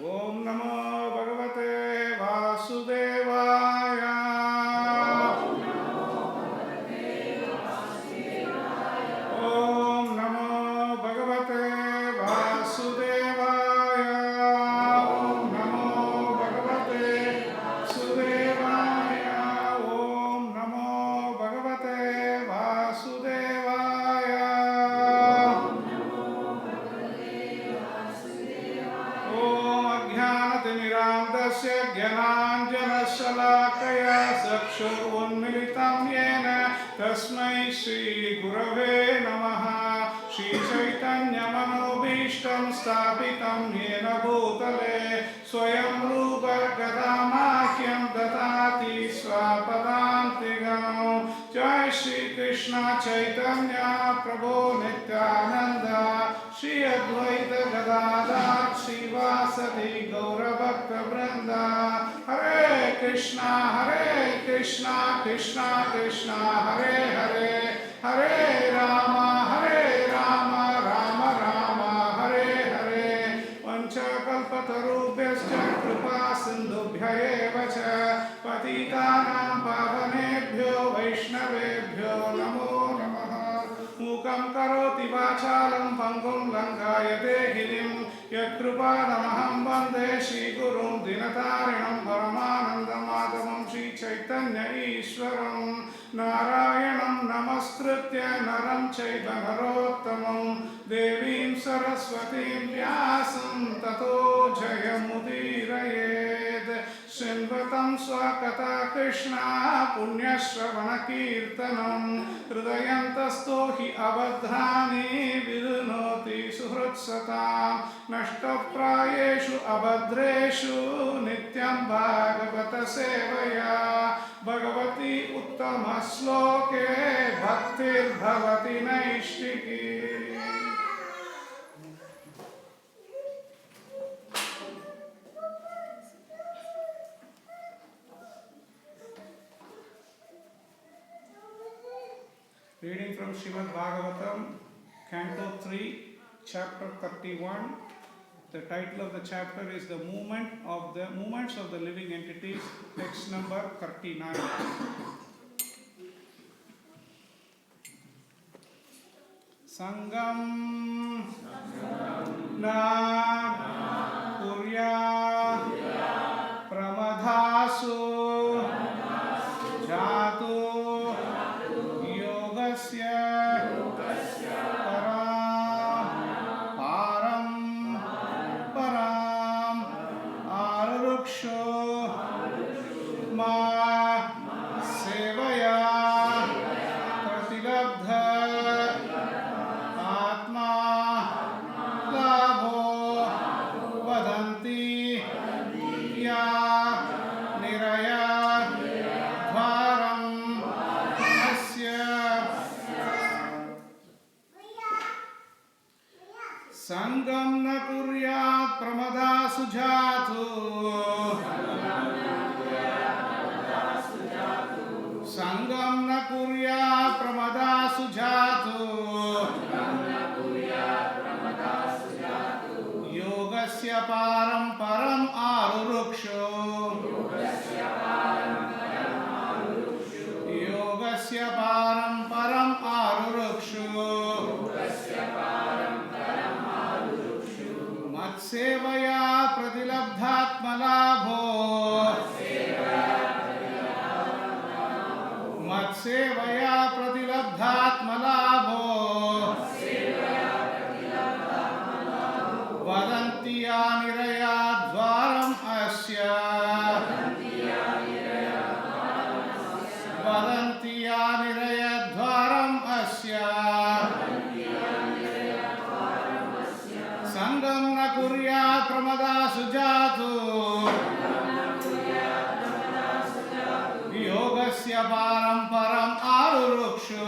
Om Namo Bhagavate Vasudevaya. Om Namo Bhagavate Vasudevaya. Om Namo Bhagavate Vasudevaya. Om Namo Bhagavate Vasudevaya. Om Ajnanatimirandasya Jnananjanashalakaya Chakshurunmilitam Yena Tasmai Shri Gurave Namaha. Shri Chaitanya Manobhishtam Sthapitam Yena Bhutale Swayam Rupa Gadamahyam Datati Swapadantigam. Jai Shri Krishna Chaitanya Prabhu Nityananda Shri Advaita Gadadhar Srivasadi Gaura Bhakta Vrinda. Hare Krishna Krishna Krishna Hare Hare Hare Rama Rama Rama Hare Hare. Vanchakalpatarubhyascha kripa sindhubhya eva cha patitanam pavanebhyo vaishnavebhyo namo namaha. Mukam karoti vachalam pangum lankayate girim yatkrupadamaham vande Shri Gurum Dinatarinam Paramanandamadamam Shri Chaitanya Ishwaram Narayanam Namaskritya Naram Chaiva Narottamam Devim Saraswatim Vyasam Tato Jayamudirayed. Shinvatam Swakata Krishna Punyashravana Kirtanam Hridayantasto hi abadhrani vidunoti suhritsatam Nashtaprayeshu abadreshu nityam bhagavata sevaya Bhagavati uttama sloke bhaktir bhavati naishtiki. Reading from Śrīmad Bhāgavatam, Canto 3, Chapter 31. The title of the chapter is the Movements of the Living Entities, text number 39. Sangam na kurya pramadhasu jatu Sangam na kuryat pramada sujatu. Sangam na kuryat pramada sujatu. Yogasya param param aruruksho. Yogasya param param aruruksho. Sevaya pradilabdhatmalabho. Matsevaya pradilabdhatmalabho. Vadantiya nirayadvaram asya. Vadantiya nirayadvaram asya. Sangam na kuryat pramada sujatu. Yogasya param param arurukshu.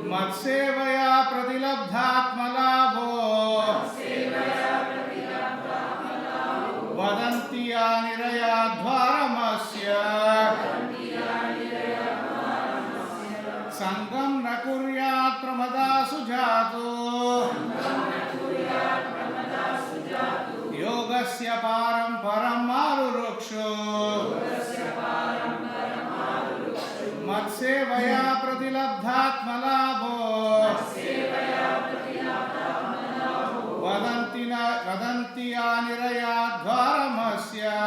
Matsevaya pradilabdhatmalabho. Vadantiya nirayadvaram Sangam na kuryat pramada sujatu. Yogasya param param arurukshu Matsevaya pratilabdhatmalabho Vadanti anirayadvaramasya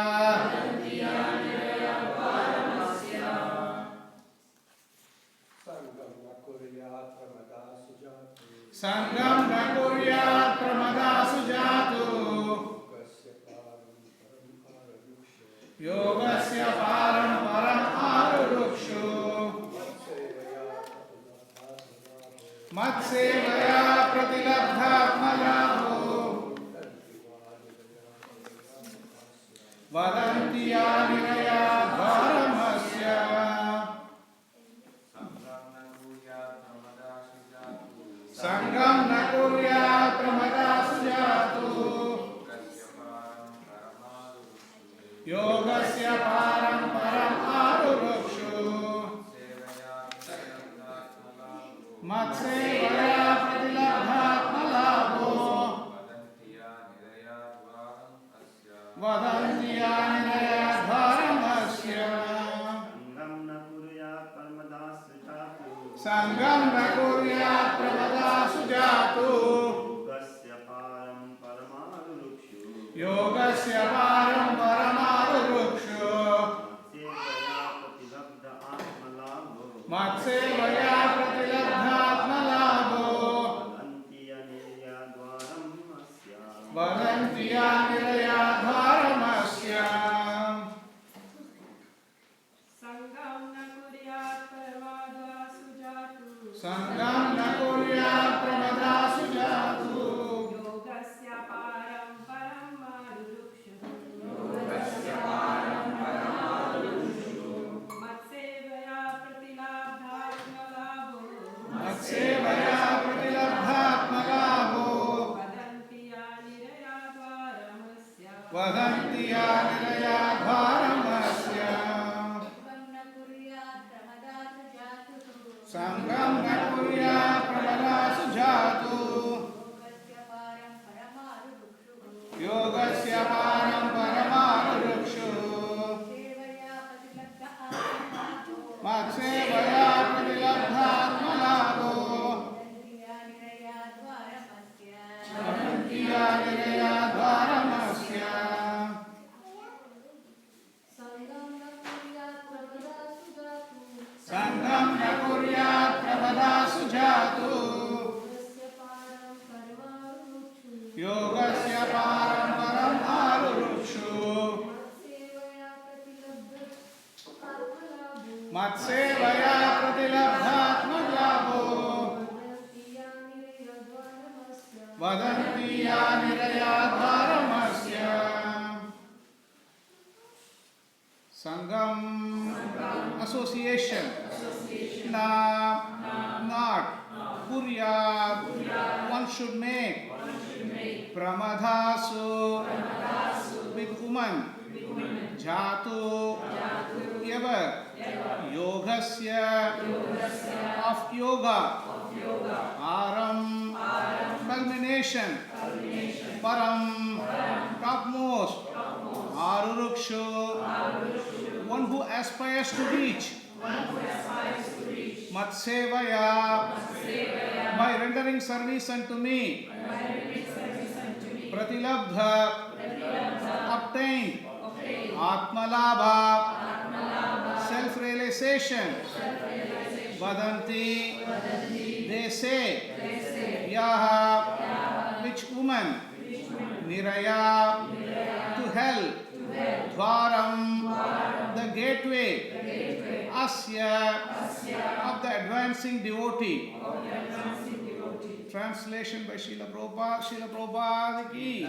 Sangam nakuryat pramadasu jatu Yogasya param param arurukshu Matsevaya pratilabdhatmalabho Vadanti anirayadvaramasya Sangam nakuryat pramadasu jatu Yogasya param param arurukshu Matsevaya pratilabdhatmalabho Vadanti anirayadvaramasya Sangam nakuryat pramadasu jatu Yogasya param param arurukshu Matsevaya pratilabdhatmalabho Vadanti anirayadvaramasya Sangam nakuryat pramadasu jatu Yogasya param param arurukshu Matsevaya pratilabdhatmalabho Matsevaya pratilabdhatmalabho Vadanti anirayadvaramasya Sangam nakuryat pramadasu jatu Yogasya param param arurukshu Matsevaya pratilabdhatmalabho Vadanti anirayadvaramasya Sangam nakuryat pramadasu jatu Yogasya param param arurukshu Matsevaya pratilabdhatmalabho Vadanti anirayadvaramasya Sangam association not kuryat one should make pramadasu with woman jatu ever yogasya of yoga aram culmination param topmost arurukshu one who aspires to reach Matsevaya by rendering service unto me Pratilabdha obtained Atmalabha self-realization Vadanti they say Yaha which woman Niraya to hell Dvaram the gateway Asya of the advancing devotee. Translation by Srila Prabhupada ki.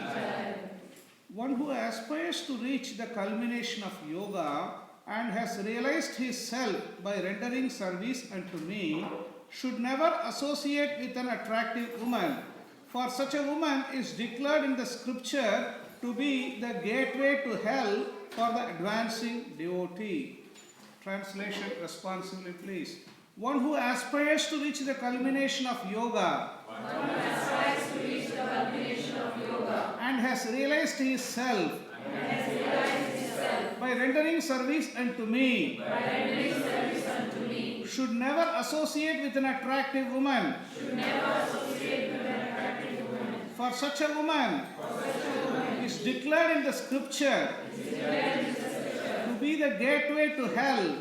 One who aspires to reach the culmination of yoga and has realized his self by rendering service unto me should never associate with an attractive woman, for such a woman is declared in the scripture to be the gateway to hell for the advancing devotee. Translation responsibly, please. One who aspires to reach the culmination of yoga and has realized his self by rendering service unto me should never associate with an attractive woman. For such a woman is declared in the scripture to be the gateway to hell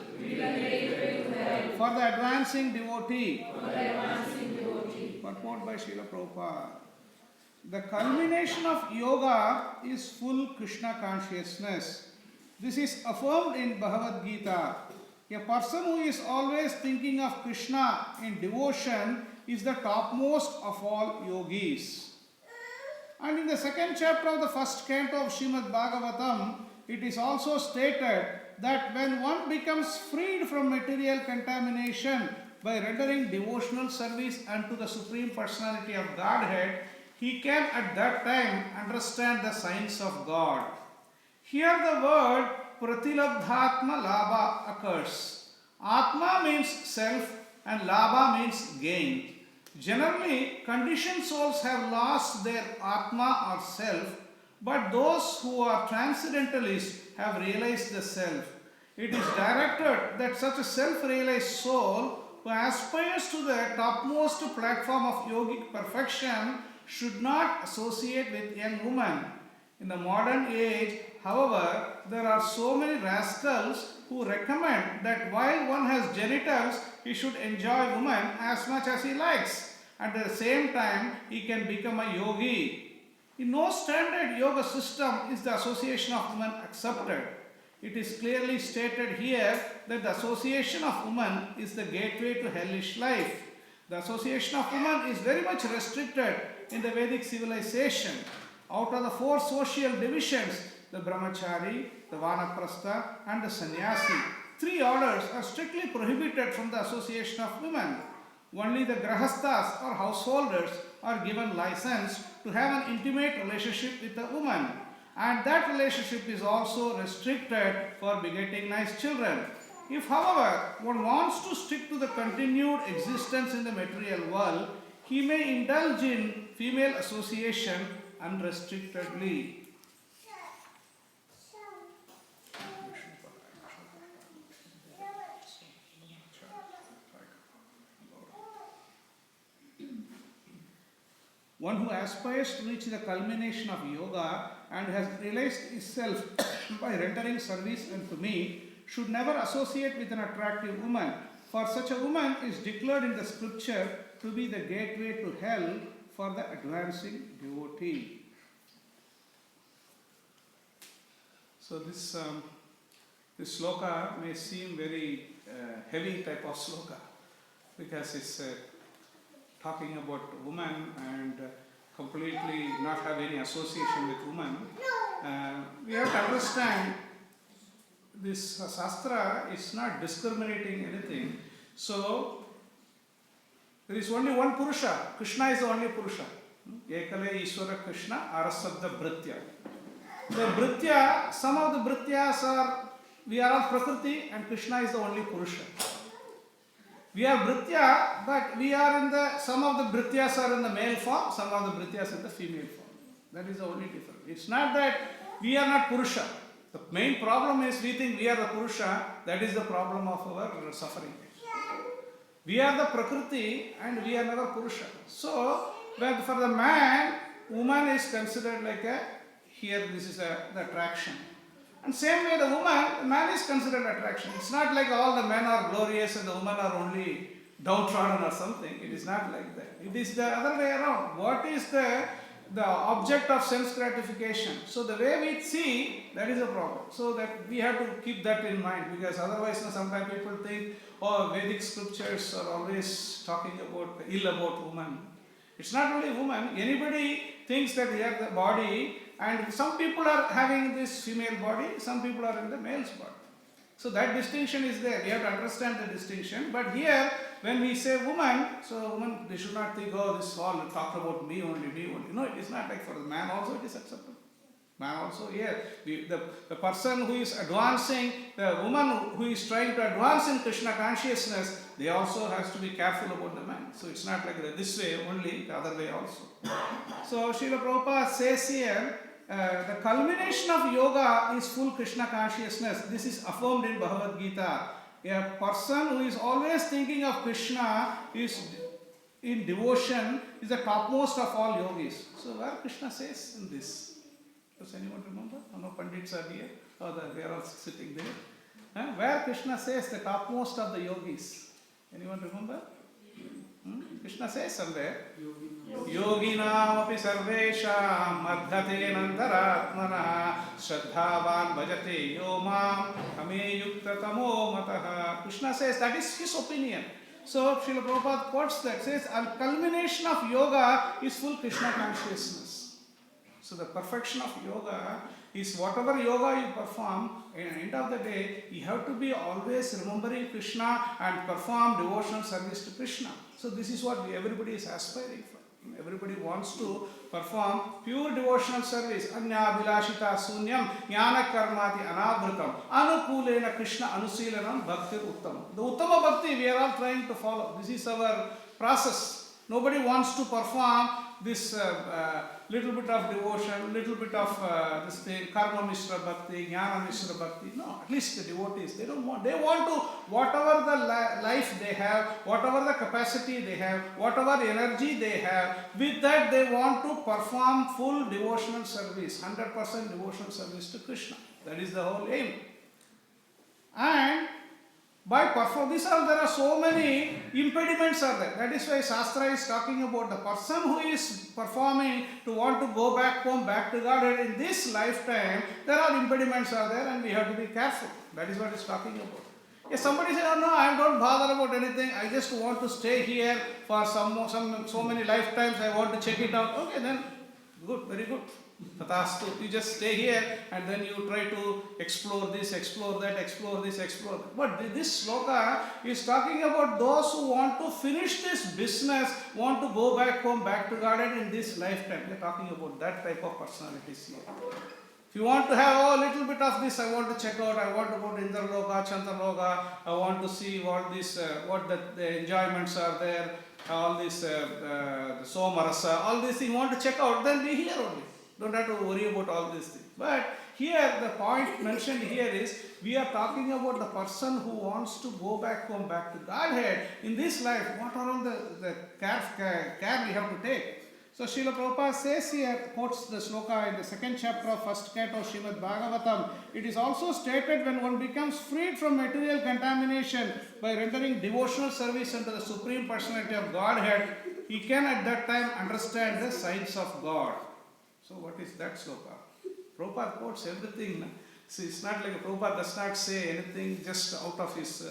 for the advancing devotee. Purport by Srila Prabhupada. The culmination of yoga is full Krishna consciousness. This is affirmed in Bhagavad Gita. A person who is always thinking of Krishna in devotion is the topmost of all yogis. And in the second chapter of the first canto of Śrīmad Bhāgavatam, it is also stated that when one becomes freed from material contamination by rendering devotional service unto the Supreme Personality of Godhead, he can at that time understand the signs of God. Here the word pratilabdhatma labha occurs. Atma means self and labha means gain. Generally, conditioned souls have lost their Atma or self, but those who are transcendentalists have realized the self. It is directed that such a self-realized soul who aspires to the topmost platform of yogic perfection should not associate with young women. In the modern age, however, there are so many rascals who recommend that while one has genitals, he should enjoy women as much as he likes. At the same time, he can become a yogi. In no standard yoga system is the association of women accepted. It is clearly stated here that the association of women is the gateway to hellish life. The association of women is very much restricted in the Vedic civilization. Out of the four social divisions, the brahmachari, the vanaprastha and the sannyasi, three orders are strictly prohibited from the association of women. Only the grahasthas or householders are given license to have an intimate relationship with a woman, and that relationship is also restricted for begetting nice children. If, however, one wants to stick to the continued existence in the material world, he may indulge in female association unrestrictedly. One who aspires to reach the culmination of yoga and has realized himself by rendering service unto me should never associate with an attractive woman, for such a woman is declared in the scripture to be the gateway to hell for the advancing devotee. So this sloka may seem very heavy type of sloka because it's talking about woman and completely not have any association with woman. We have to understand this Shastra is not discriminating anything. So there is only one Purusha. Krishna is the only Purusha. Ekale Ishvara Krishna Arasabda Bhritya. The Bhritya, some of the Bhrityas are, we are all Prakriti and Krishna is the only Purusha. We are Bhritya, but we are in the, some of the Bhrityas are in the male form, some of the Bhrityas in the female form. That is the only difference. It's not that we are not Purusha. The main problem is we think we are the Purusha, that is the problem of our suffering. We are the Prakriti and we are never Purusha. So, when for the man, woman is considered like a, here this is the attraction. And same way the woman, the man is considered attraction. It's not like all the men are glorious and the women are only downtrodden or something. It is not like that. It is the other way around. What is the object of sense gratification? So the way we see, that is a problem. So that we have to keep that in mind, because otherwise sometimes people think, oh, Vedic scriptures are always talking about ill about women. It's not only woman. Anybody thinks that they have the body, and some people are having this female body, some people are in the male's body. So that distinction is there. We have to understand the distinction. But here, when we say woman, so woman, they should not think, oh, this all talk about me only, me only. No, it is not like for the man also it is acceptable. Man also, yeah. The person who is advancing, the woman who is trying to advance in Krishna consciousness, they also has to be careful about the man. So it's not like this way only, the other way also. So Srila Prabhupada says here, the culmination of yoga is full Krishna consciousness. This is affirmed in Bhagavad Gita. A person who is always thinking of Krishna is in devotion is the topmost of all yogis. So where Krishna says in this? Does anyone remember? No Pandits are here. Oh, they are all sitting there. Where Krishna says the topmost of the yogis? Anyone remember? Krishna says somewhere. Yoginam api sarvesham madhate nantaratmana shraddhavan bhajate yomam kame yukta tamo mataha. Krishna says that is his opinion. So Srila Prabhupada quotes that, says a culmination of yoga is full Krishna consciousness. So the perfection of yoga is whatever yoga you perform, at the end of the day, you have to be always remembering Krishna and perform devotional service to Krishna. So this is what everybody is aspiring for. Everybody wants to perform pure devotional service. Anya vilashita sunyam jnana karmati anabhritam anukulena Krishna anusilanam bhakti uttam. The uttama bhakti we are all trying to follow. This is our process. Nobody wants to perform this little bit of devotion, little bit of this thing, karma mishra bhakti, jnana mishra bhakti. No, at least the devotees, they don't want. They want to, whatever the life they have, whatever the capacity they have, whatever energy they have, with that they want to perform full devotional service, 100% devotional service to Krishna. That is the whole aim. And by performing this, there are so many impediments are there. That is why Shastra is talking about the person who is performing to want to go back home, back to Godhead in this lifetime. There are impediments are there, and we have to be careful. That is what it's talking about. If somebody says, "Oh no, I don't bother about anything. I just want to stay here for so many lifetimes. I want to check it out." Okay, then good, very good. Tatastu. You just stay here and then you try to explore this, explore that, explore this, explore that. But this sloka is talking about those who want to finish this business, want to go back home, back to Godhead in this lifetime. We are talking about that type of personalities here. If you want to have a little bit of this, I want to check out, I want to go to Indraloka, Chandraloka, I want to see what this, what the enjoyments are there, all this the Somarasa, all these things you want to check out, then be here only. Don't have to worry about all these things. But here, the point mentioned here is, we are talking about the person who wants to go back home, back to Godhead. In this life, what are all the care we have to take? So Srila Prabhupada says here, quotes the sloka in the second chapter of first canto of Śrīmad Bhāgavatam. It is also stated, when one becomes freed from material contamination by rendering devotional service unto the Supreme Personality of Godhead, he can at that time understand the signs of God. So what is that sloka? Prabhupada quotes everything. See, it's not like Prabhupada does not say anything just out of his...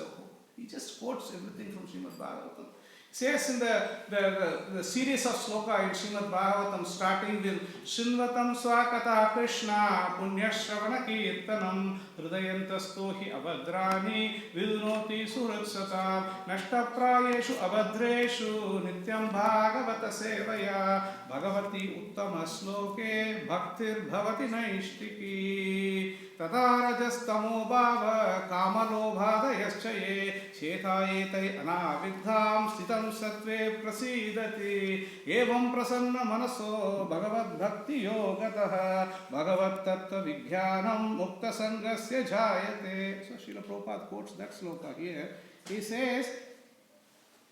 he just quotes everything from Śrīmad Bhāgavatam. Says in the series of sloka in Śrīmad Bhāgavatam, starting with Shinvatam Swakata Krishna Punyashravana Kirtanam Hridayantasto hi Abhadrani Vidnoti Surutsata Nashtaprayeshu Abhadreshu Nityam Bhagavata Sevaya Bhagavati Uttama Sloke Bhaktir Bhavati Naishtiki Tatarajastamo Bhava Kamalobhadayaschaye Chetayetai Anavidham Stitam Sattve Prasidati Evam Prasanna Manaso Bhagavad Bhakti Yogataha Bhagavad Tattva Vijnanam Mukta Sangasya Jayate. So Srila Prabhupada quotes that sloka here. He says,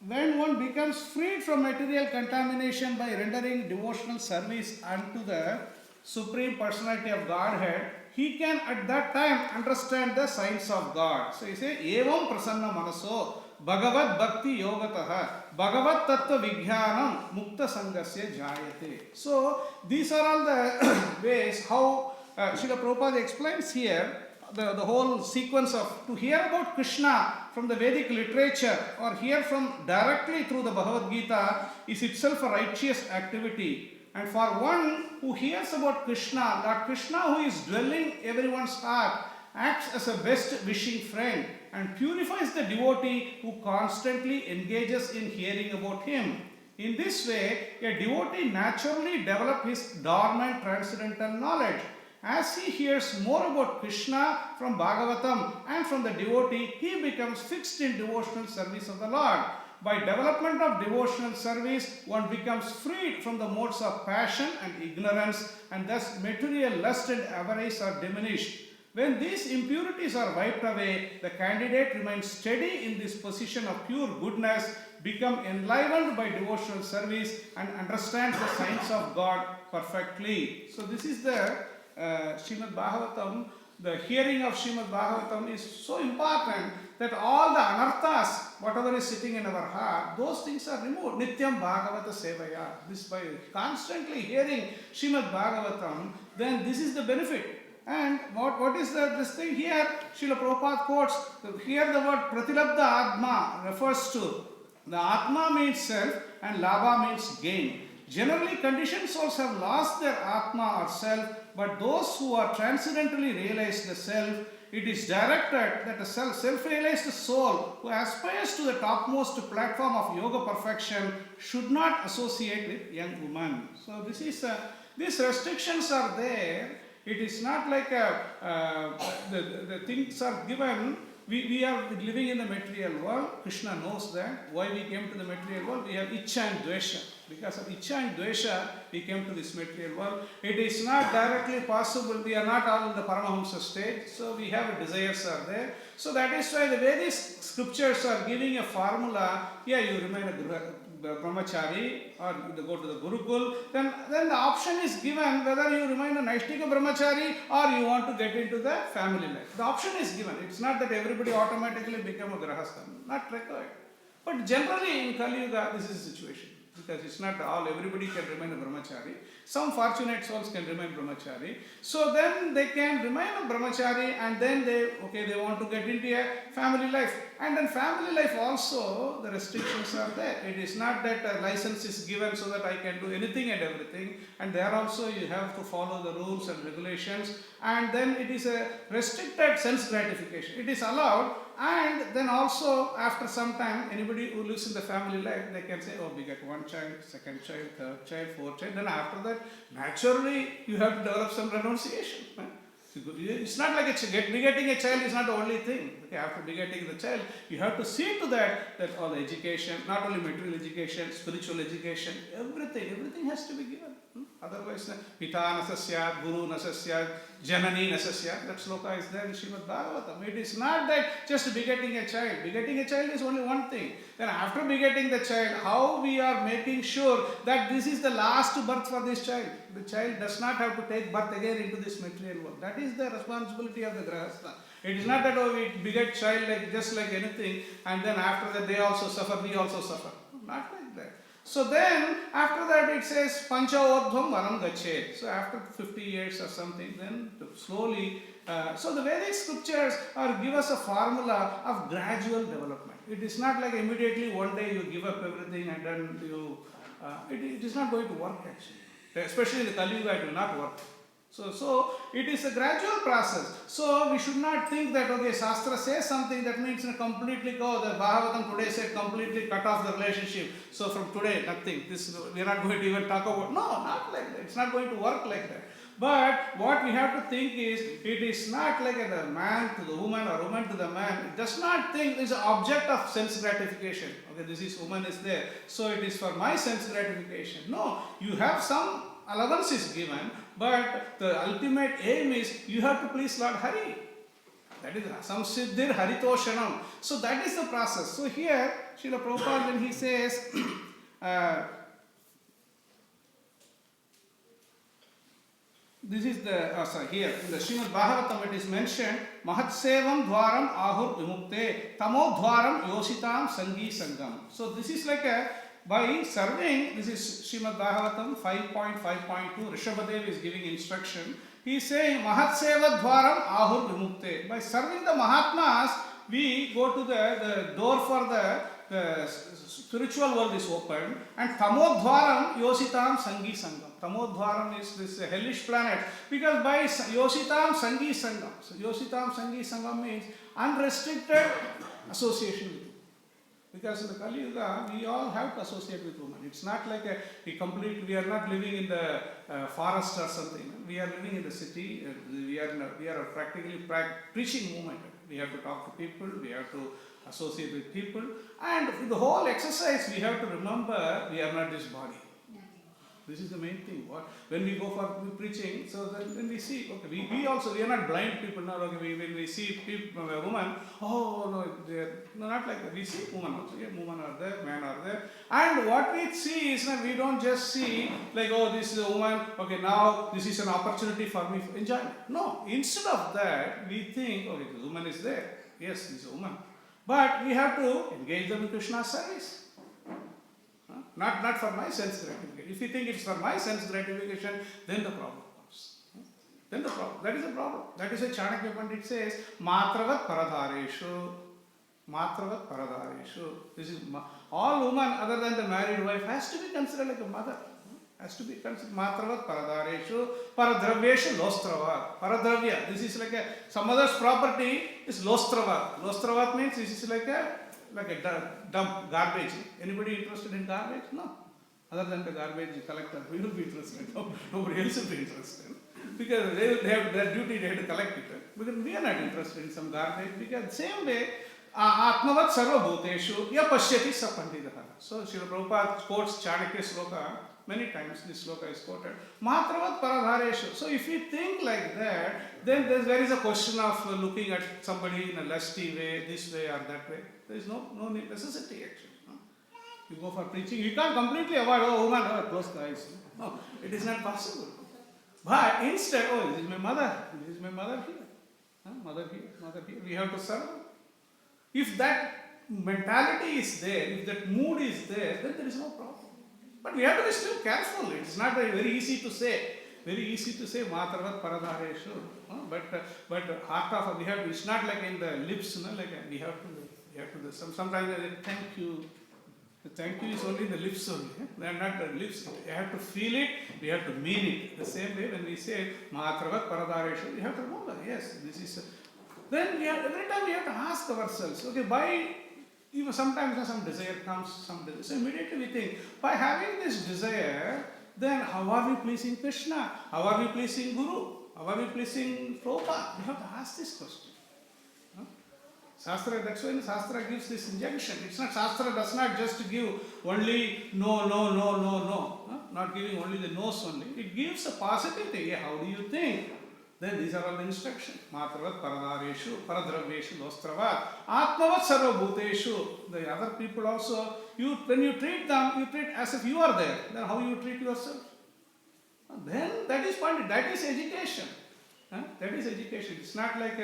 when one becomes freed from material contamination by rendering devotional service unto the Supreme Personality of Godhead, he can at that time understand the signs of God. So he says, Evam Prasanna Manaso Bhagavad Bhakti Yogataha Bhagavad Tattva Vijnanam Mukta Sangasya Jayate. So these are all the ways how Srila Prabhupada explains here the whole sequence of to hear about Krishna from the Vedic literature or hear from directly through the Bhagavad Gita is itself a righteous activity. And for one who hears about Krishna, that Krishna who is dwelling everyone's heart, acts as a best wishing friend and purifies the devotee who constantly engages in hearing about him. In this way, a devotee naturally develops his dormant transcendental knowledge. As he hears more about Krishna from Bhagavatam and from the devotee, he becomes fixed in devotional service of the Lord. by development of devotional service, one becomes freed from the modes of passion and ignorance, and thus material lust and avarice are diminished. When these impurities are wiped away, the candidate remains steady in this position of pure goodness, become enlivened by devotional service, and understands the signs of God perfectly. So this is the Śrīmad Bhāgavatam. The hearing of Śrīmad Bhāgavatam is so important that all the anarthas, whatever is sitting in our heart, those things are removed. Nityam Bhagavata Sevaya. This by constantly hearing Śrīmad Bhāgavatam, then this is the benefit. And what is this thing here? Srila Prabhupada quotes, here the word Pratilabdha Atma refers to the Atma means self and Labha means gain. Generally, conditioned souls have lost their Atma or self, but those who are transcendently realized the self, it is directed that a self-realized soul who aspires to the topmost platform of yoga perfection should not associate with young women. So this is these restrictions are there. It is not like the things are given. We are living in the material world. Krishna knows that. Why we came to the material world? We have Ichcha and Dvesha. Because of Ichcha and Dvesha, we came to this material world. It is not directly possible. We are not all in the Paramahamsa stage. So we have desires are there. So that is why the Vedic scriptures are giving a formula. Yeah, you remain a brahmachari or you go to the Gurukul, then the option is given whether you remain a Naishtika brahmachari or you want to get into the family life. The option is given. It's not that everybody automatically become a grahastha. Not required. But generally in Kali Yuga, this is the situation. Because it's not all, everybody can remain a brahmachari. Some fortunate souls can remain brahmachari. So then they can remain a brahmachari and then they want to get into a family life. And then family life also, the restrictions are there. It is not that a license is given so that I can do anything and everything. And there also you have to follow the rules and regulations. And then it is a restricted sense gratification. It is allowed. And then also after some time, anybody who lives in the family life, they can say, oh, we get one child, second child, third child, fourth child. Then after that, naturally, you have to develop some renunciation. Right? It's not like begetting a child is not the only thing. Okay, after begetting the child, you have to see to that all the education, not only material education, spiritual education, everything has to be given. Otherwise, Pita nasasyat, Guru nasasyat, Janani nasasyat, that sloka is there in Śrīmad Bhāgavatam. It is not that just begetting a child. Begetting a child is only one thing. Then after begetting the child, how we are making sure that this is the last birth for this child. The child does not have to take birth again into this material world. That is the responsibility of the grahastha. It is not that we beget child just like anything and then after that they also suffer, we also suffer. Not like that. So then after that it says Pancha Urdhvam Varam Gachet. So after 50 years or something, then slowly, so the Vedic scriptures give us a formula of gradual development. It is not like immediately one day you give up everything and then you, it is not going to work actually. Especially in the Kali Yuga, it will not work. So it is a gradual process. So we should not think that, okay, Shastra says something, that means completely go, the Bhagavatam today said completely cut off the relationship. So from today, nothing. We are not going to even talk about, no, not like that. It's not going to work like that. But what we have to think is, it is not like a man to the woman or woman to the man. It does not think it's an object of sense gratification. Okay, this is woman is there, so it is for my sense gratification. No, you have some allowance is given, but the ultimate aim is you have to please Lord Hari. That is Rasam Siddhir Haritoshanam. So that is the process. So here, Srila Prabhupada, when he says, this is the, here in the Śrīmad Bhāgavatam it is mentioned, Mahatsevam Dvaram Ahur Vimukte Tamo Dvaram Yositam Sangi Sangam. So this is like by serving, this is Śrīmad Bhāgavatam 5.5.2, Rishabhadev is giving instruction. He is saying, Mahatseva Dvaram Ahur Vimukte. By serving the Mahatmas, we go to the door for the spiritual world is opened, and Tamodhvaram Yositam Sangi Sangam. Tamodhvaram is this hellish planet, because by Yositam Sangi Sangam. So Yositam Sangi Sangam means unrestricted association with you. Because in the Kali Yuga, we all have to associate with women. It's not like we are not living in the forest or something. We are living in the city. We are practically preaching movement. We have to talk to people. We have to associate with people. And in the whole exercise, we have to remember we are not this body. This is the main thing. When we go for preaching, so then when we see, okay, we are not blind people now. Okay, when we see people, a woman, oh no, they're not like that. We see women also. Yeah, women are there, men are there. And what we see is that we don't just see like, oh, this is a woman. Okay, now this is an opportunity for me to enjoy. No, instead of that, we think, okay, the woman is there. Yes, this is a woman. But we have to engage them in Krishna's service. Not for my sense gratification. If you think it's for my sense gratification, then the problem comes. Then the problem. That is the problem. That is why Chanakya Pandit says, Matravat Paradhareshu. Matravat Paradhareshu. This is all women other than the married wife has to be considered like a mother. Has to be considered Matravat Paradhareshu. Paradraveshu Lostrava. Paradravya. This is like some other's property is Lostrava. Lostrava means this is like a dump, garbage. Anybody interested in garbage? No. Other than the garbage collector, we will be interested. Nobody else will be interested. Because they have their duty, they have to collect it. Because we are not interested in some garbage. Because same way, Atmavat Sarva Bhuteshu Ya Pashyati Sa Pandidaha. So Srila Prabhupada quotes Chanakya sloka many times. This sloka is quoted. Matravat Paradhareshu. So if you think like that, then there is a question of looking at somebody in a lusty way, this way or that way. There is no necessity actually. You go for preaching, you can't completely avoid, oh woman, oh, close the eyes. No, it is not possible. But instead, oh, this is my mother. This is my mother here. Mother here. We have to serve. If that mentality is there, if that mood is there, then there is no problem. But we have to be still careful. It is not very easy to say. Very easy to say Matravat Paradhareshu. But heart of we have to, it's not like in the lips, like we have to sometimes they say, thank you. The thank you is only in the lips only. They are not the lips. You have to feel it, we have to mean it. The same way when we say Matravat Paradhareshu, you have to remember, yes, this is then every time we have to ask ourselves, okay, by sometimes some desire comes, so immediately we think, by having this desire, then how are we pleasing Krishna? How are we pleasing Guru? How are we pleasing Prabhupada? We have to ask this question. Shastra, that's why Shastra gives this injunction. It's not, Shastra does not just give only no. Not giving only the no's only. It gives a positive thing. How do you think? Then these are all the instructions. Matravat Paradhareshu, Paradraveshu, Dostravat, Atmavat Sarva Bhuteshu. The other people also, when you treat them, you treat as if you are there. Then how you treat yourself? Then that is point. That is education. That is education. It's not like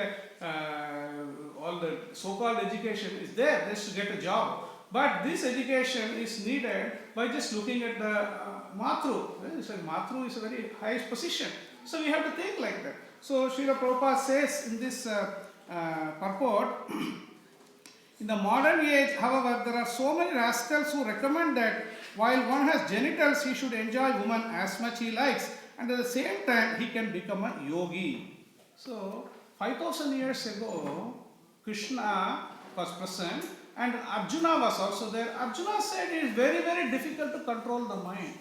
all the so-called education is there just to get a job. But this education is needed by just looking at the Matru. Matru is a very high position. So we have to think like that. So Srila Prabhupada says in this purport, in the modern age, however, there are so many rascals who recommend that while one has genitals, he should enjoy woman as much he likes. And at the same time, he can become a yogi. So, 5,000 years ago, Krishna was present and Arjuna was also there. Arjuna said it is very, very difficult to control the mind.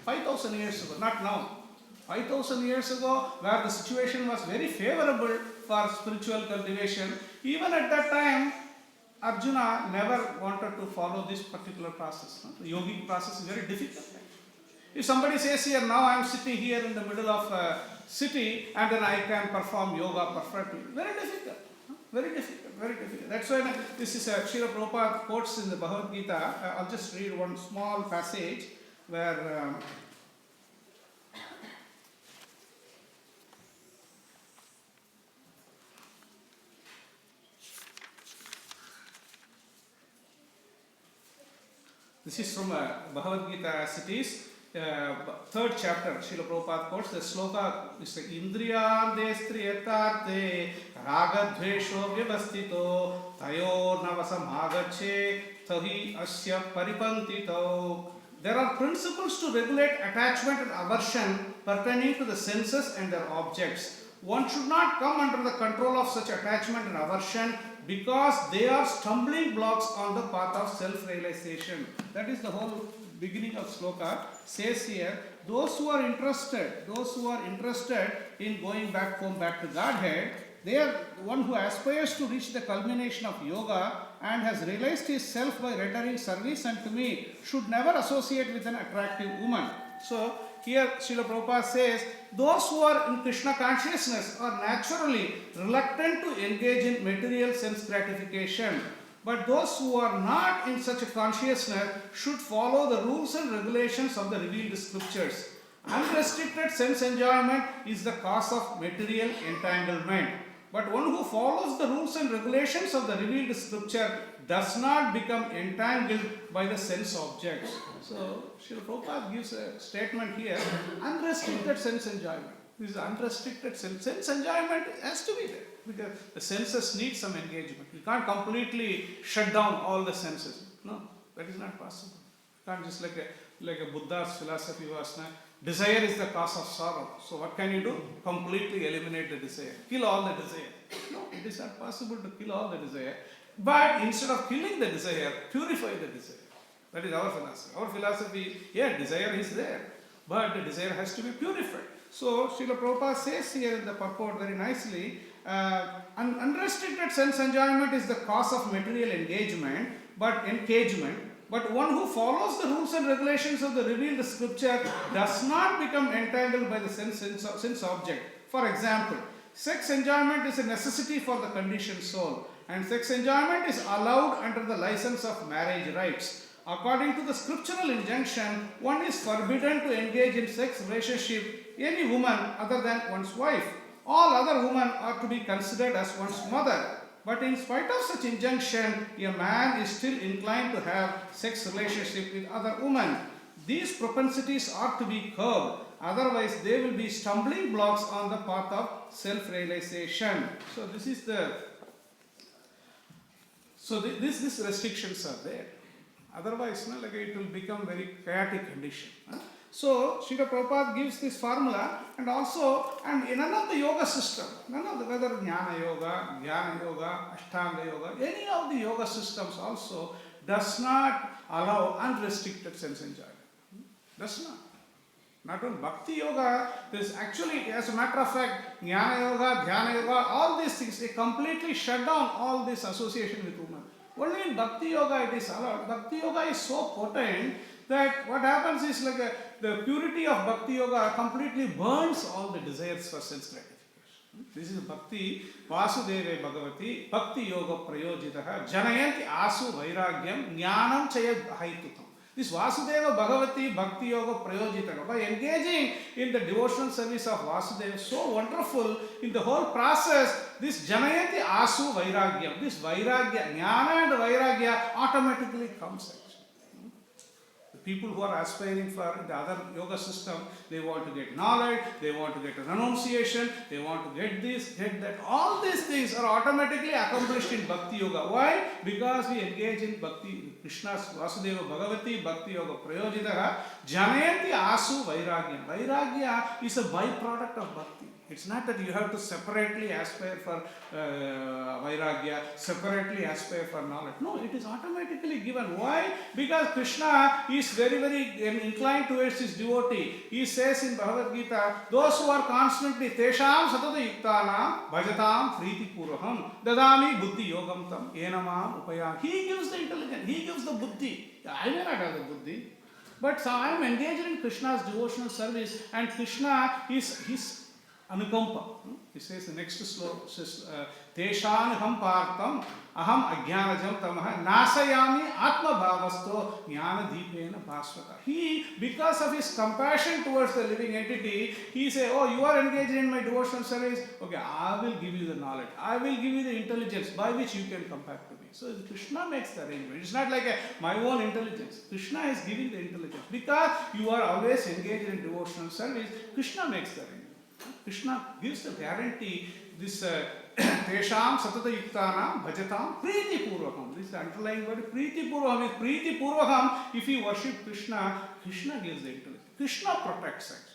5,000 years ago, not now. 5,000 years ago, where the situation was very favorable for spiritual cultivation, even at that time, Arjuna never wanted to follow this particular process. The yogic process is very difficult. If somebody says here, now I am sitting here in the middle of a city and then I can perform yoga perfectly, very difficult. Very difficult, very difficult. That's why this is Srila Prabhupada quotes in the Bhagavad Gita. I'll just read one small passage where this is from Bhagavad Gita as it is. Third chapter, Srila Prabhupada quotes the sloka is Indriyande striyatarte ragadvesho vyavastito tayor navasam agache tahi asya paripantito. There are principles to regulate attachment and aversion pertaining to the senses and their objects. One should not come under the control of such attachment and aversion because they are stumbling blocks on the path of self-realization. That is the whole beginning of sloka. Says here, those who are interested in going back home, back to Godhead, They are one who aspires to reach the culmination of yoga and has realized his self by rendering service unto me should never associate with an attractive woman. So here Srila Prabhupada says, those who are in Krishna consciousness are naturally reluctant to engage in material sense gratification. But those who are not in such a consciousness should follow the rules and regulations of the revealed scriptures. Unrestricted sense enjoyment is the cause of material entanglement. But one who follows the rules and regulations of the revealed scripture does not become entangled by the sense objects. So, Srila Prabhupada gives a statement here, unrestricted sense enjoyment. This is unrestricted sense enjoyment has to be there because the senses need some engagement. You can't completely shut down all the senses. No, that is not possible. You can't just like a Buddha's philosophy was, desire is the cause of sorrow. So what can you do? Completely eliminate the desire. Kill all the desire. No, it is not possible to kill all the desire. But instead of killing the desire, purify the desire. That is our philosophy. Our philosophy, yeah, desire is there, but the desire has to be purified. So Srila Prabhupada says here in the purport very nicely, unrestricted sense enjoyment is the cause of material engagement, but one who follows the rules and regulations of the revealed scripture does not become entangled by the sense object. For example, sex enjoyment is a necessity for the conditioned soul, and sex enjoyment is allowed under the license of marriage rights. According to the scriptural injunction, one is forbidden to engage in sex relationship any woman other than one's wife. All other women are to be considered as one's mother. But in spite of such injunction, a man is still inclined to have sex relationship with other women. These propensities are to be curbed, otherwise they will be stumbling blocks on the path of self-realization. So these restrictions are there. Otherwise, it will become very chaotic condition. So, Srila Prabhupada gives this formula, and in none of the yoga system, whether Jnana Yoga, Dhyana Yoga, Ashtanga Yoga, any of the yoga systems also does not allow unrestricted sense enjoyment. Does not. Not only Bhakti Yoga, there's actually, as a matter of fact, Jnana Yoga, Dhyana Yoga, all these things, they completely shut down all this association with women. Only in Bhakti Yoga it is allowed. Bhakti Yoga is so potent that what happens is the purity of Bhakti Yoga completely burns all the desires for sense gratification. This is Bhakti Vasudeve Bhagavati Bhakti Yoga Prayojitaha Janayanti Asu Vairagyam Jnanam Chaya Haitutam. This Vasudeva Bhagavati Bhakti Yoga Prayojitaha, by engaging in the devotional service of Vasudeva, so wonderful in the whole process, this Janayanti Asu Vairagyam, this Vairagya, Jnana and Vairagya automatically comes actually. People who are aspiring for the other yoga system, they want to get knowledge, they want to get a renunciation, they want to get this, get that. All these things are automatically accomplished in Bhakti Yoga. Why? Because we engage in Bhakti, Krishna's Vasudeva Bhagavati Bhakti Yoga Prayojitaha Janayanti Asu Vairagya. Vairagya is a byproduct of Bhakti. It's not that you have to separately aspire for Vairagya, separately aspire for knowledge. No, it is automatically given. Why? Because Krishna is very, very inclined towards his devotee. He says in Bhagavad Gita, those who are constantly Tesham Satata Yuktanam Bhajatam Priti Puraham Dadami Buddhi Yogam Tam Enamam Upayam. He gives the intelligence, he gives the buddhi. I may not have the buddhi, but so I am engaged in Krishna's devotional service, and Krishna is his Anukampa. He says the next sloka says, Teshanaham partam aham ajnanajam tamaha nasayami atma bhavasto jnana deepena bhasvata. He, because of his compassion towards the living entity, he says, oh, you are engaged in my devotional service, okay, I will give you the knowledge, I will give you the intelligence by which you can come back to me. So Krishna makes the arrangement. It's not like my own intelligence. Krishna is giving the intelligence. Because you are always engaged in devotional service, Krishna makes the arrangement. Krishna gives the guarantee, this Tesham Satata Yuktanam Bhajatam Priti Purvakam. This is the underlying word Priti Purvakam. Is Priti Purvakam, if you worship Krishna, Krishna gives the intelligence. Krishna protects actually.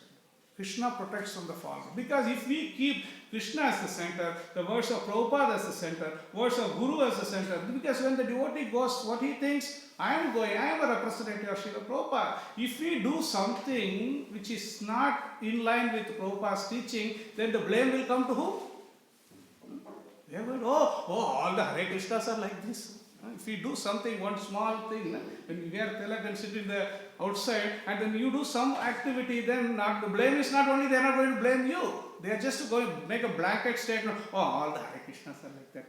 Krishna protects from the false. Because if we keep Krishna as the center, the words of Prabhupada as the center, words of Guru as the center, because when the devotee goes, what he thinks, I am a representative of Srila Prabhupada. If we do something which is not in line with Prabhupada's teaching, then the blame will come to who? We are going, all the Hare Krishnas are like this. If we do something, one small thing, when we wear tilak and sit in the outside, and then you do some activity, then the blame is not only they are not going to blame you. They are just going to make a blanket statement, all the Hare Krishnas are like that.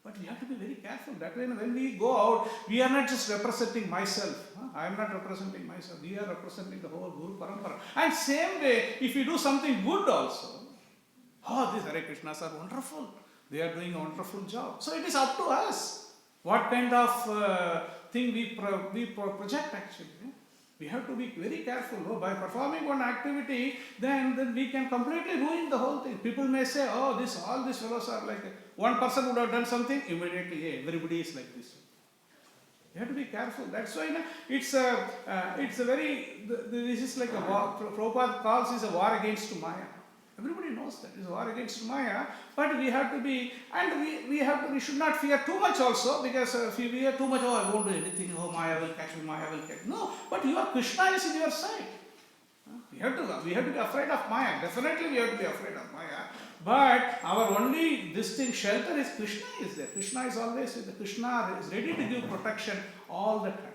But we have to be very careful. That way, when we go out, we are not just representing myself. I am not representing myself. We are representing the whole Guru Parampara. And same way, if we do something good also, these Hare Krishnas are wonderful. They are doing a wonderful job. So it is up to us what kind of thing we project actually. We have to be very careful. By performing one activity, then we can completely ruin the whole thing. People may say, all these fellows are like, one person would have done something, immediately, everybody is like this. You have to be careful. That's why it's a very, this is like a war. Prabhupada calls this a war against Maya. Everybody knows that it's a war against Maya, but we have to be, and we should not fear too much also, because if you fear too much, I won't do anything, Maya will catch me, Maya will catch me. No, but your Krishna is in your side. We have to be afraid of Maya. Definitely we have to be afraid of Maya. But our only shelter is Krishna is there. Krishna is always with the Krishna is ready to give protection all the time.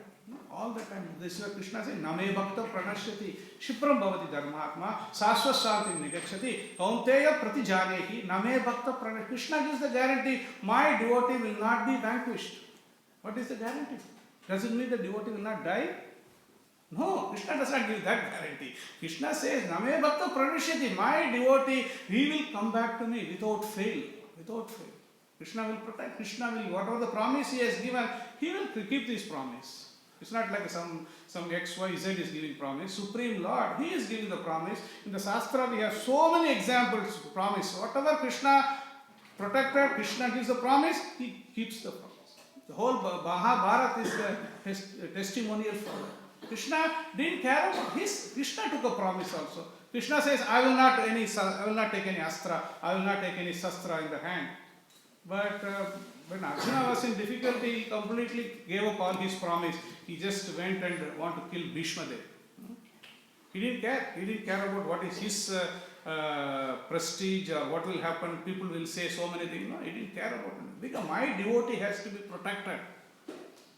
All the time. This is what Krishna says, Name Bhakta Pranashyati, Shipram Bhavati Dharmatma, Sasva Shantim Nigakshati, Kaunteya Pratijanehi, Name Bhakta Pranashyati. Krishna gives the guarantee, my devotee will not be vanquished. What is the guarantee? Does it mean the devotee will not die? No, Krishna does not give that guarantee. Krishna says, Name Bhakta Pranashyati, my devotee, he will come back to me without fail. Without fail. Krishna will protect. Krishna will, whatever the promise he has given, he will keep this promise. It's not like some XYZ is giving promise. Supreme Lord, he is giving the promise. In the Shastra, we have so many examples of promise. Whatever Krishna protected, Krishna gives the promise, he keeps the promise. The whole Mahabharata is the testimonial for that. Krishna didn't care about his. Krishna took a promise also. Krishna says, I will not take any astra, I will not take any shastra in the hand. But when Arjuna was in difficulty, he completely gave up all his promise. He just went and wanted to kill Bhishma there. He didn't care. He didn't care about what is his prestige or what will happen. People will say so many things. No, he didn't care about it. Because my devotee has to be protected.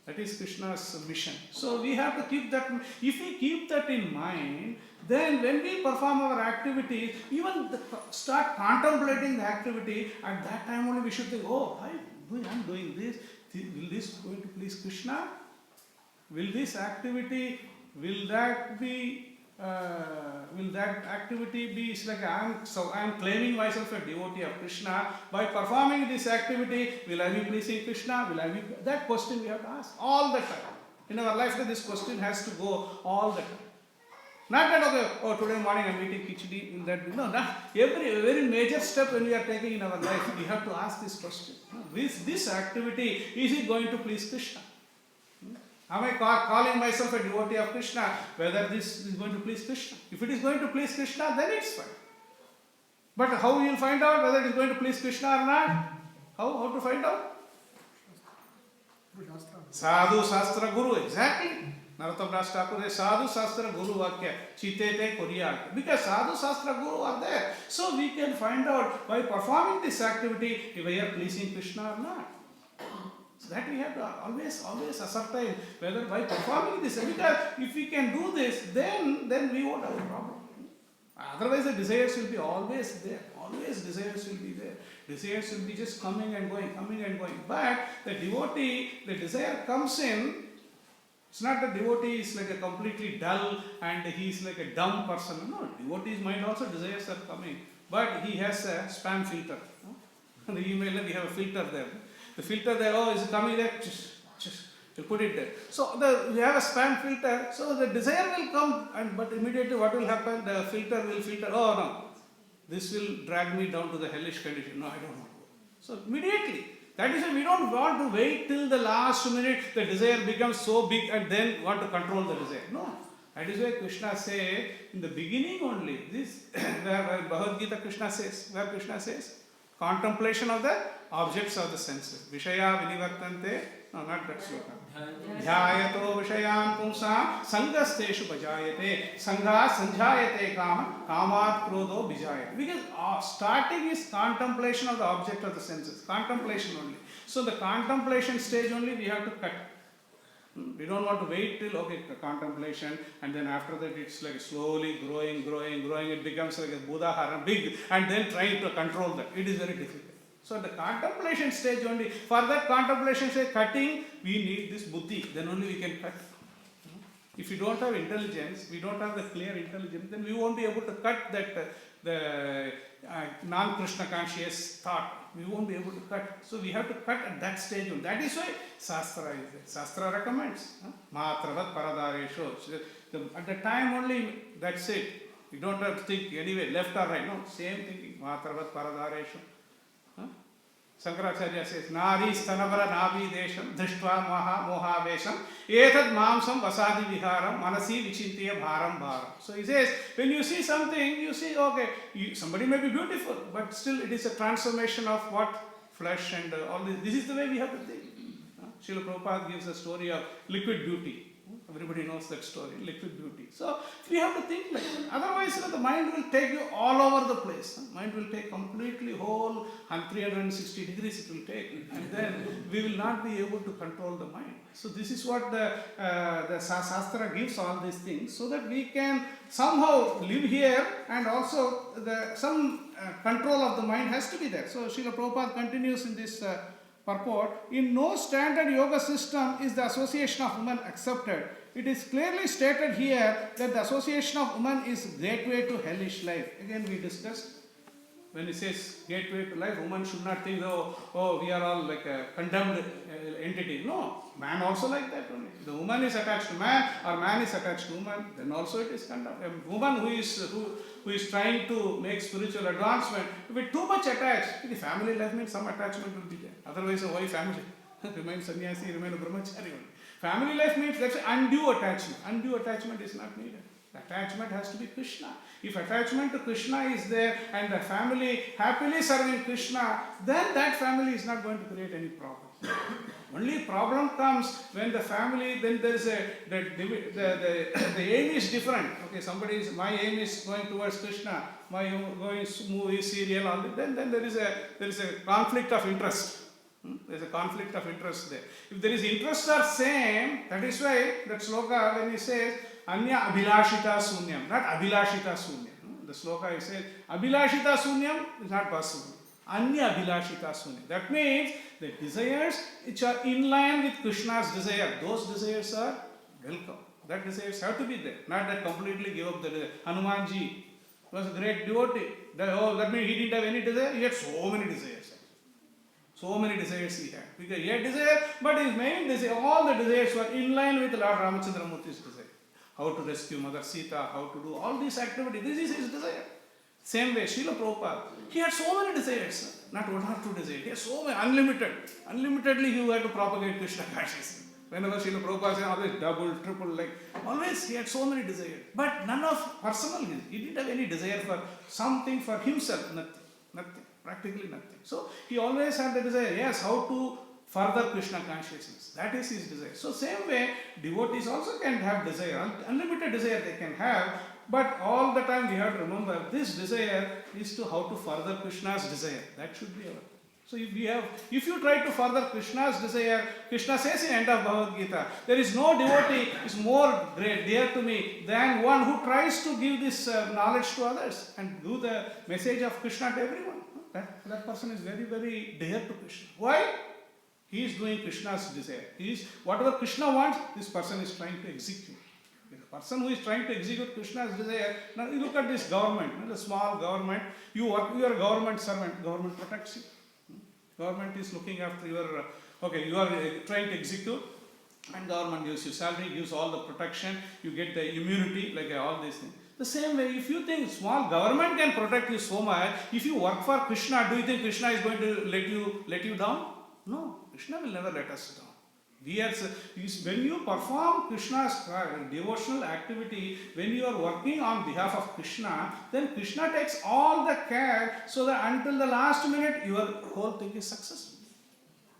That is Krishna's mission. So we have to keep that. If we keep that in mind, then when we perform our activities, even start contemplating the activity, at that time only we should think, I am doing this. Will this going to please Krishna? Will this activity, will that activity be, it's like I am claiming myself a devotee of Krishna. By performing this activity, will I be pleasing Krishna? That question we have to ask all the time. In our life, this question has to go all the time. Not that, today morning I am eating khichdi. No, not every very major step when we are taking in our life, we have to ask this question. This activity, is it going to please Krishna? Am I calling myself a devotee of Krishna, whether this is going to please Krishna? If it is going to please Krishna, then it's fine. But how you will find out whether it is going to please Krishna or not? How to find out? Sadhu Shastra Guru, exactly. Narottam Das Thakur says, Sadhu Shastra Guru Vakya, Chitete Koriyat. Because Sadhu Shastra Guru are there. So we can find out by performing this activity if we are pleasing Krishna or not. So that we have to always ascertain whether by performing this, because if we can do this, then we won't have a problem. Otherwise the desires will be always there. Always desires will be there. Desires will be just coming and going. But the devotee, the desire comes in. It's not that devotee is like a completely dull and he is like a dumb person. No, devotee's mind also desires are coming. But he has a spam filter. In the email we have a filter there. The filter there, is coming there, you put it there. So we have a spam filter, so the desire will come, but immediately what will happen? The filter will filter, no, this will drag me down to the hellish condition. No, I don't want to go. So immediately, that is why we don't want to wait till the last minute, the desire becomes so big and then want to control the desire. No. That is why Krishna says, in the beginning only, this, where Bhagavad Gita Krishna says, contemplation of the objects of the senses. Vishaya vinivartante, no, not that sloka. Dhyayato vishayan pumsa sangasteshu bhajayate sangha sanjayate kama kamat krodho bijayate. Because starting is contemplation of the object of the senses. Contemplation only. So the contemplation stage only we have to cut. We don't want to wait till contemplation and then after that it's like slowly growing, it becomes like a Buddha big and then trying to control that. It is very difficult. So the contemplation stage only, for that contemplation stage cutting, we need this buddhi, then only we can cut. If you don't have intelligence, we don't have the clear intelligence, then we won't be able to cut that the non-Krishna conscious thought. We won't be able to cut. So we have to cut at that stage only. That is why Shastra is there. Shastra recommends. Matravat paradaresho. At the time only, that's it. You don't have to think anyway, left or right. No, same thinking. Matravat paradaresho. Shankaracharya says, Nari stanavara navi desham drishtva moha vesham etad mamsam vasadi viharam manasi vichintiya bharam bharam. So he says, when you see something, you see, somebody may be beautiful, but still it is a transformation of what? Flesh and all this. This is the way we have to think. Srila Prabhupada gives a story of liquid beauty. Everybody knows that story, liquid beauty. So we have to think like that. Otherwise, the mind will take you all over the place. Mind will take completely whole 360 degrees it will take. And then we will not be able to control the mind. So this is what the Shastra gives all these things so that we can somehow live here and also some control of the mind has to be there. So Srila Prabhupada continues in this purport, in no standard yoga system is the association of women accepted. It is clearly stated here that the association of women is gateway to hellish life. Again we discussed, when it says gateway to life, woman should not think, we are all like a condemned entity. No, man also like that only. The woman is attached to man or man is attached to woman, then also it is condemned. A woman who is trying to make spiritual advancement, with too much attached, the family life means some attachment will be there. Otherwise, why family? Remain sannyasi, remain a brahmachari. Family life means that's undue attachment. Undue attachment is not needed. The attachment has to be Krishna. If attachment to Krishna is there and the family happily serving Krishna, then that family is not going to create any problem. Only problem comes when the family, then there is the aim is different. Okay, my aim is going towards Krishna, my going movie, serial, all that. Then there is a conflict of interest. There is a conflict of interest there. If there is interest are same, that is why that sloka when he says Anya Abhilashita Sunyam, not Abhilashita Sunyam. The sloka he says Abhilashita Sunyam is not possible. Anya Abhilashita Sunyam. That means the desires which are in line with Krishna's desire, those desires are welcome. That desires have to be there. Not that completely give up the desire. Hanumanji was a great devotee. That means he didn't have any desire. He had so many desires. So many desires he had. Because he had desire, but his main desire, all the desires were in line with Lord Ramachandra Murthy's desire. How to rescue Mother Sita, how to do all these activities. This is his desire. Same way, Srila Prabhupada, he had so many desires. Not one or two desires. He had so many, unlimited. Unlimitedly he had to propagate Krishna consciousness. Whenever Srila Prabhupada said always double, triple, like always he had so many desires. But none of personal. He didn't have any desire for something for himself. Nothing. Practically nothing. So he always had the desire, yes, how to further Krishna consciousness. That is his desire. So same way, devotees also can have desire. Unlimited desire they can have. But all the time we have to remember, this desire is to how to further Krishna's desire. That should be our. So if you try to further Krishna's desire, Krishna says in end of Bhagavad Gita, there is no devotee is more great, dear to me than one who tries to give this knowledge to others and do the message of Krishna to everyone. That person is very, very dear to Krishna. Why? He is doing Krishna's desire. Whatever Krishna wants, this person is trying to execute. The person who is trying to execute Krishna's desire, now you look at this government, the small government, you are a government servant, government protects you. Government is looking after you are trying to execute and government gives you salary, gives all the protection, you get the immunity, like all these things. The same way, if you think small government can protect you so much, if you work for Krishna, do you think Krishna is going to let you down? No, Krishna will never let us down. When you perform Krishna's devotional activity, when you are working on behalf of Krishna, then Krishna takes all the care so that until the last minute your whole thing is successful.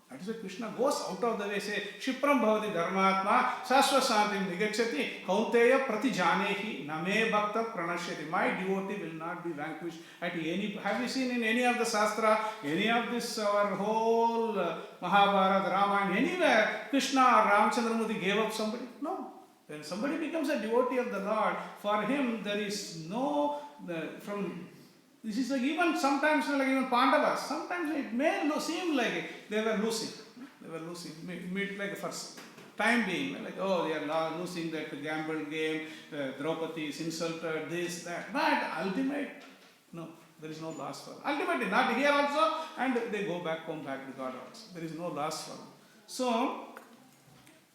That is why Krishna goes out of the way, say, Shipram bhavati dharmatma sasva santim nigacchati kaunteya pratijanehi name bhakta pranashyati. My devotee will not be vanquished at any. Have you seen in any of the Shastra, any of this, our whole Mahabharata, Ramayana, anywhere Krishna or Ramchandramurti gave up somebody? No. When somebody becomes a devotee of the Lord, for him there is no, this is like even sometimes like even Pandavas, sometimes it may seem like they were losing. Like first time being, like, oh, they are losing that gamble game, Draupadi is insulted, this, that. But ultimate, no, there is no loss for them. Ultimately, not here also, and they go back home, back to God also. There is no loss for them. So,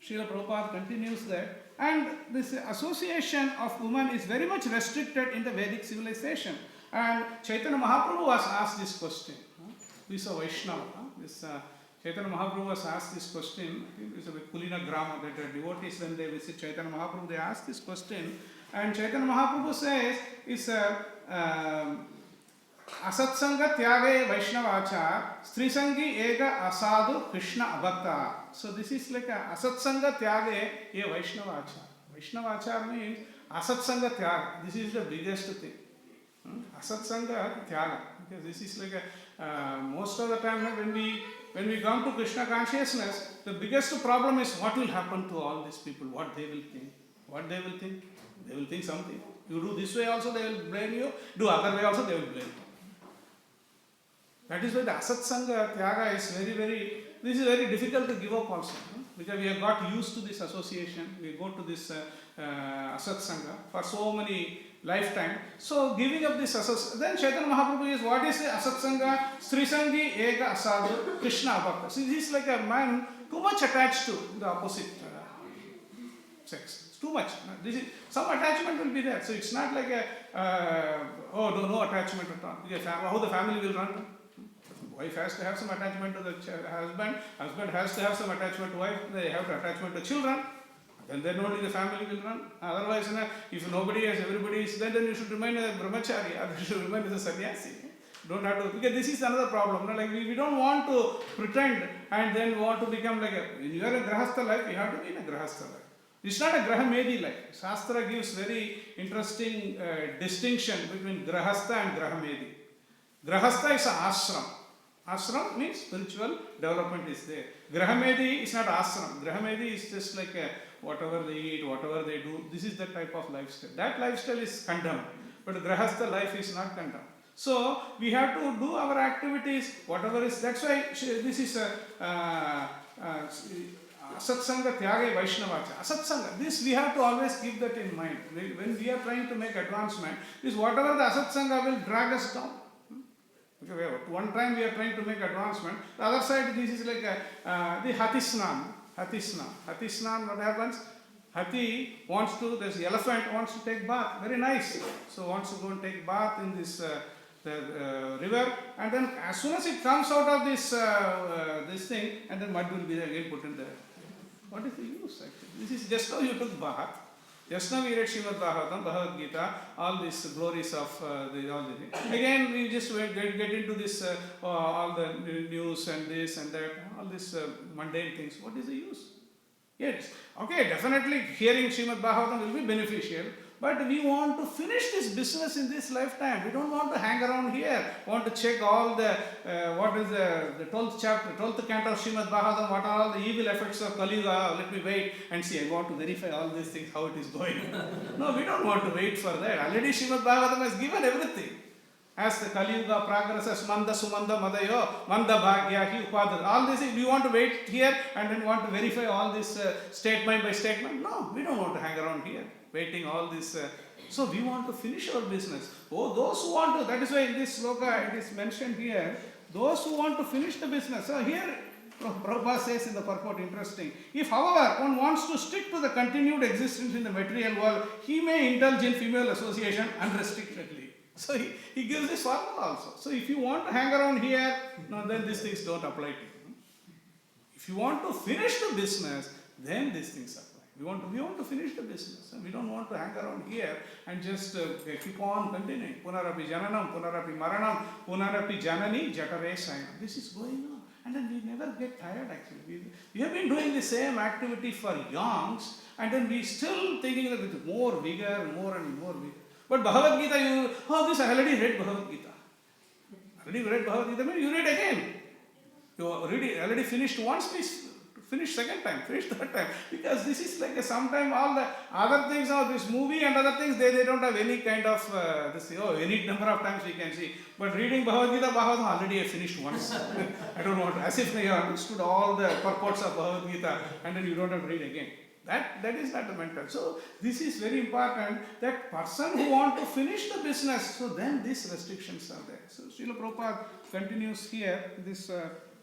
Srila Prabhupada continues that, and this association of women is very much restricted in the Vedic civilization. And Chaitanya Mahaprabhu was asked this question. This is a Vaishnava. Chaitanya Mahaprabhu was asked this question. I think it's a Kulina Grama, that devotees, when they visit Chaitanya Mahaprabhu, they ask this question. And Chaitanya Mahaprabhu says, it's Asatsanga Tyage Vaishnavacha Strisangi Ega Asadu Krishna Abhakta. So this is like a Asatsanga Tyage E Vaishnavacha. Vaishnavacha means Asatsanga Tyage. This is the biggest thing. Asatsanga Tyaga. Because this is like most of the time when we come to Krishna consciousness, the biggest problem is what will happen to all these people, what they will think. What they will think? They will think something. You do this way also, they will blame you. Do other way also, they will blame you. That is why the Asatsanga Tyaga is this is very difficult to give up also. Because we have got used to this association. We go to this Asatsanga for so many lifetime. So giving up this association, then Chaitanya Mahaprabhu is, what is the Asatsanga? Srisangi Ega Asadu Krishna Abhakta. So this is like a man too much attached to the opposite sex. It's too much. Some attachment will be there. So it's not like no attachment at all. Because how the family will run? Wife has to have some attachment to the husband. Husband has to have some attachment to wife. They have attachment to children. Then only the family will run. Otherwise, if nobody has, everybody is, then you should remain a brahmachari, or you should remain as a sannyasi. Don't have to, because this is another problem. Like we don't want to pretend and then want to become like when you are a grahastha life, you have to be in a grahastha life. It's not a grahamedi life. Shastra gives very interesting distinction between grahastha and grahamedi. Grahastha is an ashram. Ashram means spiritual development is there. Grahamedi is not ashram. Grahamedi is just like whatever they eat, whatever they do. This is the type of lifestyle. That lifestyle is condemned. But grahastha life is not condemned. So we have to do our activities, whatever is. That's why this is Asatsanga Tyage Vaishnavacha. Asatsanga. This we have to always keep that in mind. When we are trying to make advancement, is whatever the Asatsanga will drag us down. Okay, one time we are trying to make advancement. The other side, this is like the Hatisnan. Hatisnan, what happens? Hati wants to, this elephant wants to take bath. Very nice. So wants to go and take bath in this river. And then as soon as it comes out of this thing, and then mud will be again put in there. What is the use actually? This is just how you took bath. Just now we read Śrīmad Bhāgavatam, Bhagavad Gita, all these glories of all this. Again, we just get into this, all the news and this and that, all these mundane things. What is the use? Yes, okay, definitely hearing Śrīmad Bhāgavatam will be beneficial, but we want to finish this business in this lifetime. We don't want to hang around here. We want to check all the, what is the 12th chapter, 12th canto of Śrīmad Bhāgavatam, what are all the evil effects of Kali Yuga. Let me wait and see. I want to verify all these things, how it is going. No, we don't want to wait for that. Already Śrīmad Bhāgavatam has given everything. As the Kali Yuga, Pragrasa, Manda, Sumanda, Madayo, Manda, Bhagya, Upada, all this, we want to wait here and then want to verify all this statement by statement. No, we don't want to hang around here, waiting all this. So we want to finish our business. Oh, those who want to, that is why in this sloka it is mentioned here, those who want to finish the business. So here, Prabhupada says in the purport, interesting. If, however, one wants to stick to the continued existence in the material world, he may indulge in female association unrestrictedly. So he gives this formula also. So if you want to hang around here, no, then these things don't apply to you. If you want to finish the business, then these things apply. We want to finish the business. We don't want to hang around here and just keep on continuing. Punarapi jananam, punarapi maranam, punarapi janani jatare sayam. This is going on. And then we never get tired actually. We have been doing the same activity for eons, and then we still thinking that with more vigor, more and more vigor. But Bhagavad Gita, this I already read Bhagavad Gita. Already read Bhagavad Gita, you read again. You already finished once, please finish second time, finish third time. Because this is like sometime all the other things of this movie and other things, they don't have any kind of any number of times we can see. But reading Bhagavad Gita, already I finished once. I don't want to, as if you understood all the purports of Bhagavad Gita and then you don't have to read again. That is not the mental. So this is very important, that person who want to finish the business, so then these restrictions are there. So Srila Prabhupada continues here, this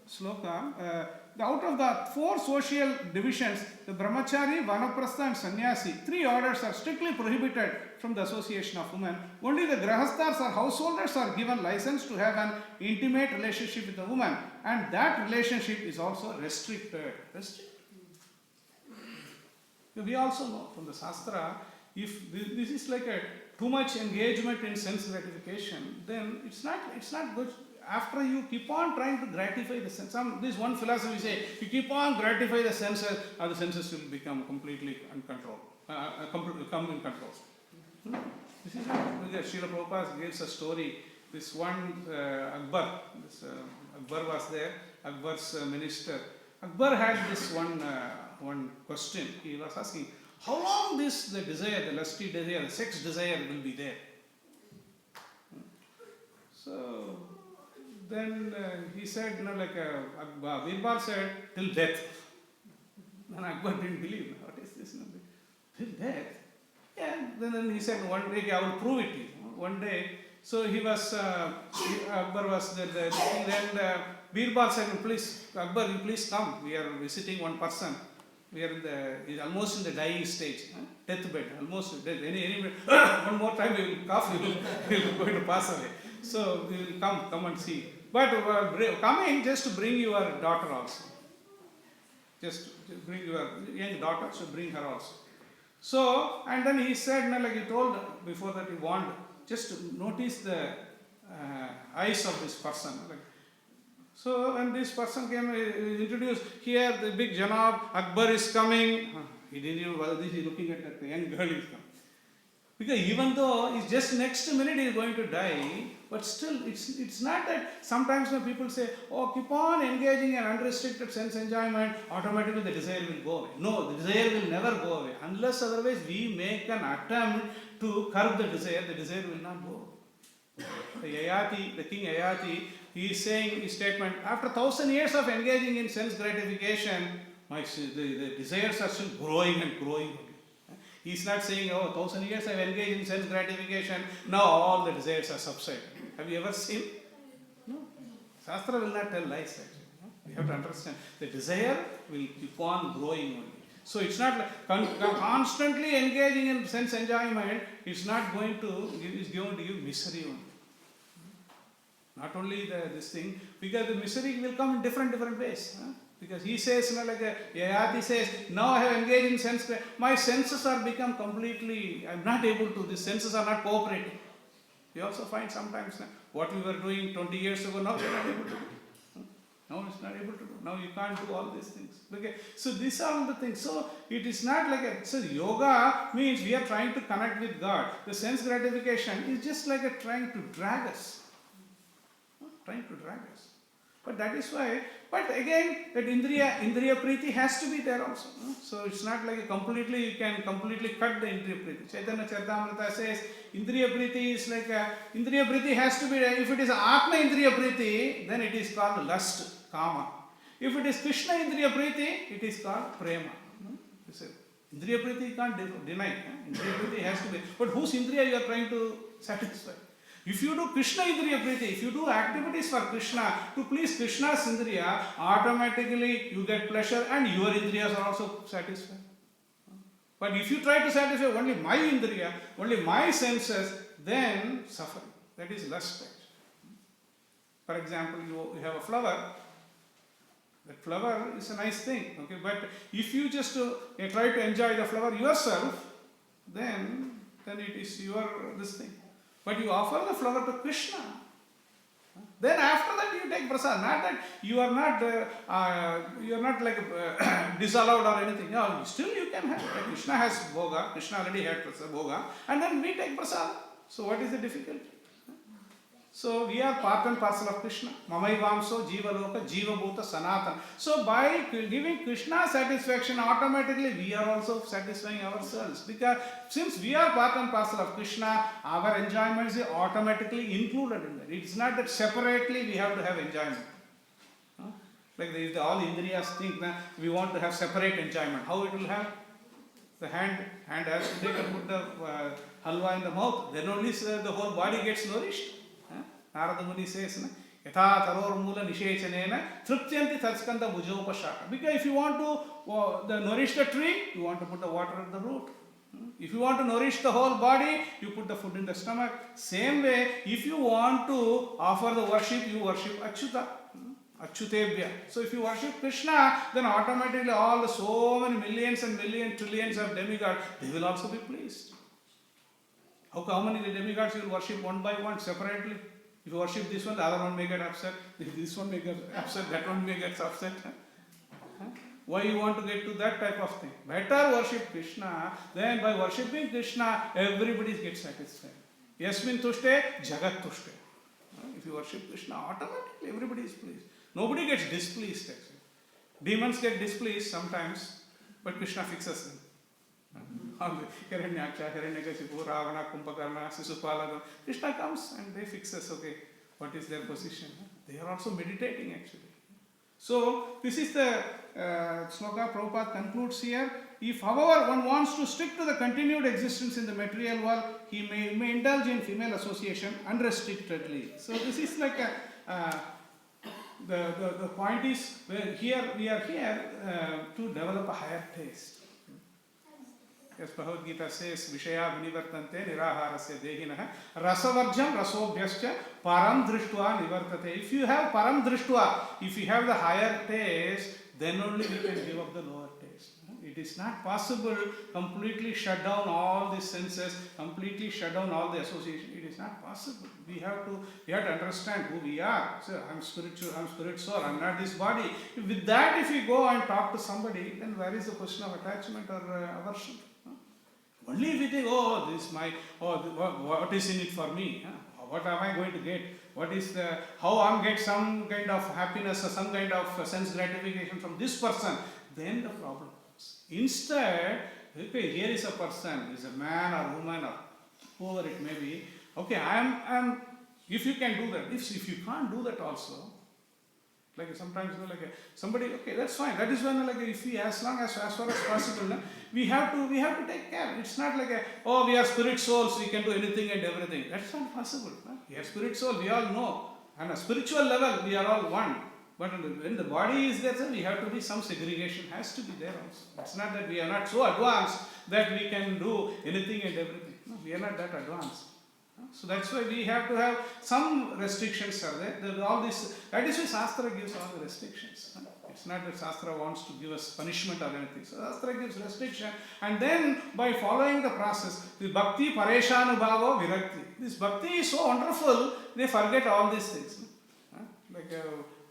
sloka, out of the 4 social divisions, the brahmachari, vanaprastha and sannyasi, 3 orders are strictly prohibited from the association of women. Only the grahasthas or householders are given license to have an intimate relationship with a woman, and that relationship is also restricted. We also know from the Shastra, if this is like a too much engagement in sense gratification, then it's not good. After you keep on trying to gratify the sense, this one philosophy say, you keep on gratify the senses, the senses will become completely uncontrolled, come in control. This is what Srila Prabhupada gives a story. This one Akbar, Akbar was there, Akbar's minister. Akbar had this one question. He was asking, how long the desire, the lusty desire, the sex desire will be there? So then he said, Birbal said, till death. And Akbar didn't believe. What is this? Till death? Yeah. Then he said, one day I will prove it to you. One day, so he was, Akbar was there. Then Birbal said, please, Akbar, you please come. We are visiting one person. We are almost in the dying stage, deathbed, almost death. One more time we will cough, we will going to pass away. So we will come and see. But coming just to bring your daughter also. Just to bring your young daughter, so bring her also. So, and then he said, like he told before that he warned, just to notice the eyes of this person. So when this person came, introduced, here the big Janab, Akbar is coming. He didn't even bother this, he's looking at the young girl is coming. Because even though it's just next minute he is going to die, but still it's not that sometimes when people say, oh, keep on engaging in unrestricted sense enjoyment, automatically the desire will go away. No, the desire will never go away. Unless otherwise we make an attempt to curb the desire will not go. The king Ayati, he is saying his statement, after 1,000 years of engaging in sense gratification, the desires are still growing and growing. He is not saying, 1,000 years I have engaged in sense gratification, now all the desires are subsided. Have you ever seen? No. Shastra will not tell lies actually. No? We have to understand. The desire will keep on growing only. So it's not like constantly engaging in sense enjoyment, it's not going to give misery only. Not only this thing, because the misery will come in different ways. Because he says, Yayati says, now I have engaged in sense, my senses are become completely, I'm not able to, the senses are not cooperating. We also find sometimes what we were doing 20 years ago, now we are not able to do. Now it's not able to do. Now you can't do all these things. Okay? So these are all the things. So it is not like so yoga means we are trying to connect with God. The sense gratification is just like trying to drag us. But that is why, but again, that Indriya Priti has to be there also. So it's not like completely, you can completely cut the Indriya Priti. Chaitanya Charitamrita says, Indriya Priti is like Indriya Priti has to be there. If it is Atma Indriya Priti, then it is called lust, Kama. If it is Krishna Indriya Priti, it is called Prema. Indriya Priti you can't deny. Indriya Priti has to be. But whose Indriya you are trying to satisfy? If you do Krishna Indriya Priti, if you do activities for Krishna, to please Krishna's Indriya, automatically you get pleasure and your Indriyas are also satisfied. But if you try to satisfy only my Indriya, only my senses, then suffering. That is lust. For example, you have a flower, That flower is a nice thing, okay? But if you just try to enjoy the flower yourself, then it is your this thing. But you offer the flower to Krishna. Then after that you take prasad. Not that you are not like disallowed or anything. No, still you can have. Krishna has bhoga. Krishna already had bhoga, and then we take prasad. So what is the difficulty? So we are part and parcel of Krishna. Mamaivamso jiva loka jiva bhuta sanatana. So by giving Krishna satisfaction, automatically we are also satisfying ourselves. Because since we are part and parcel of Krishna, our enjoyment is automatically included in that. It's not that separately we have to have enjoyment. Like all Indriyas think that we want to have separate enjoyment. How it will have? The hand has to take and put the halwa in the mouth. Then only the whole body gets nourished. Narada Muni says, Yatha taror mula nishechanena triptyanti tatskanda bhujopashaka. Because if you want to nourish the tree, you want to put the water at the root. If you want to nourish the whole body, you put the food in the stomach. Same way, if you want to offer the worship, you worship Achyuta. Achyutebhya. So if you worship Krishna, then automatically so many millions and millions, trillions of demigods, they will also be pleased. How many demigods you will worship one by one separately? If you worship this one, the other one may get upset. This one may get upset, that one may get upset. Why you want to get to that type of thing? Better worship Krishna. Then by worshipping Krishna, everybody gets satisfied. Yasmin tushte, jagat tushte. If you worship Krishna, automatically everybody is pleased. Nobody gets displeased actually. Demons get displeased sometimes, but Krishna fixes them. Hiranyaksha, Hiranyakashipu, Ravana, Kumbhakarna, Sisupala. Krishna comes and they fixes, okay, what is their position. They are also meditating actually. So, this is the sloka Prabhupada concludes here. If, however, one wants to stick to the continued existence in the material world, he may indulge in female association unrestrictedly. So, this is like the point is, we are here to develop a higher taste. Yes, Bhagavad Gita says, Vishaya vinivartante niraharasya dehinah rasavarjam rasobhyascha param drishtva nivartate. If you have param drishtva, if you have the higher taste, then only we can give up the lower taste. It is not possible completely shut down all the senses, completely shut down all the association. It is not possible. We have to understand who we are. So I'm spiritual, I'm spirit soul, I'm not this body. With that, if we go and talk to somebody, then where is the question of attachment or aversion? Only if we think, what is in it for me? What am I going to get? How I'm get some kind of happiness or some kind of sense gratification from this person? Then the problem comes. Instead, okay, here is a person, is a man or woman or whoever it may be. Okay, I'm. If you can do that, if you can't do that also, like sometimes somebody, okay, that's fine. That is when if we as far as possible, we have to take care. It's not like we are spirit souls, we can do anything and everything. That's not possible. We are spirit soul, we all know. On a spiritual level, we are all one. But when the body is there, we have to be some segregation has to be there also. It's not that we are not so advanced that we can do anything and everything. No, we are not that advanced. So that's why we have to have some restrictions are there. All this, that is why Shastra gives all the restrictions. It's not that Shastra wants to give us punishment or anything. So Shastra gives restriction, and then by following the process, the Bhakti Pareshanubhava Virakti. This Bhakti is so wonderful, they forget all these things.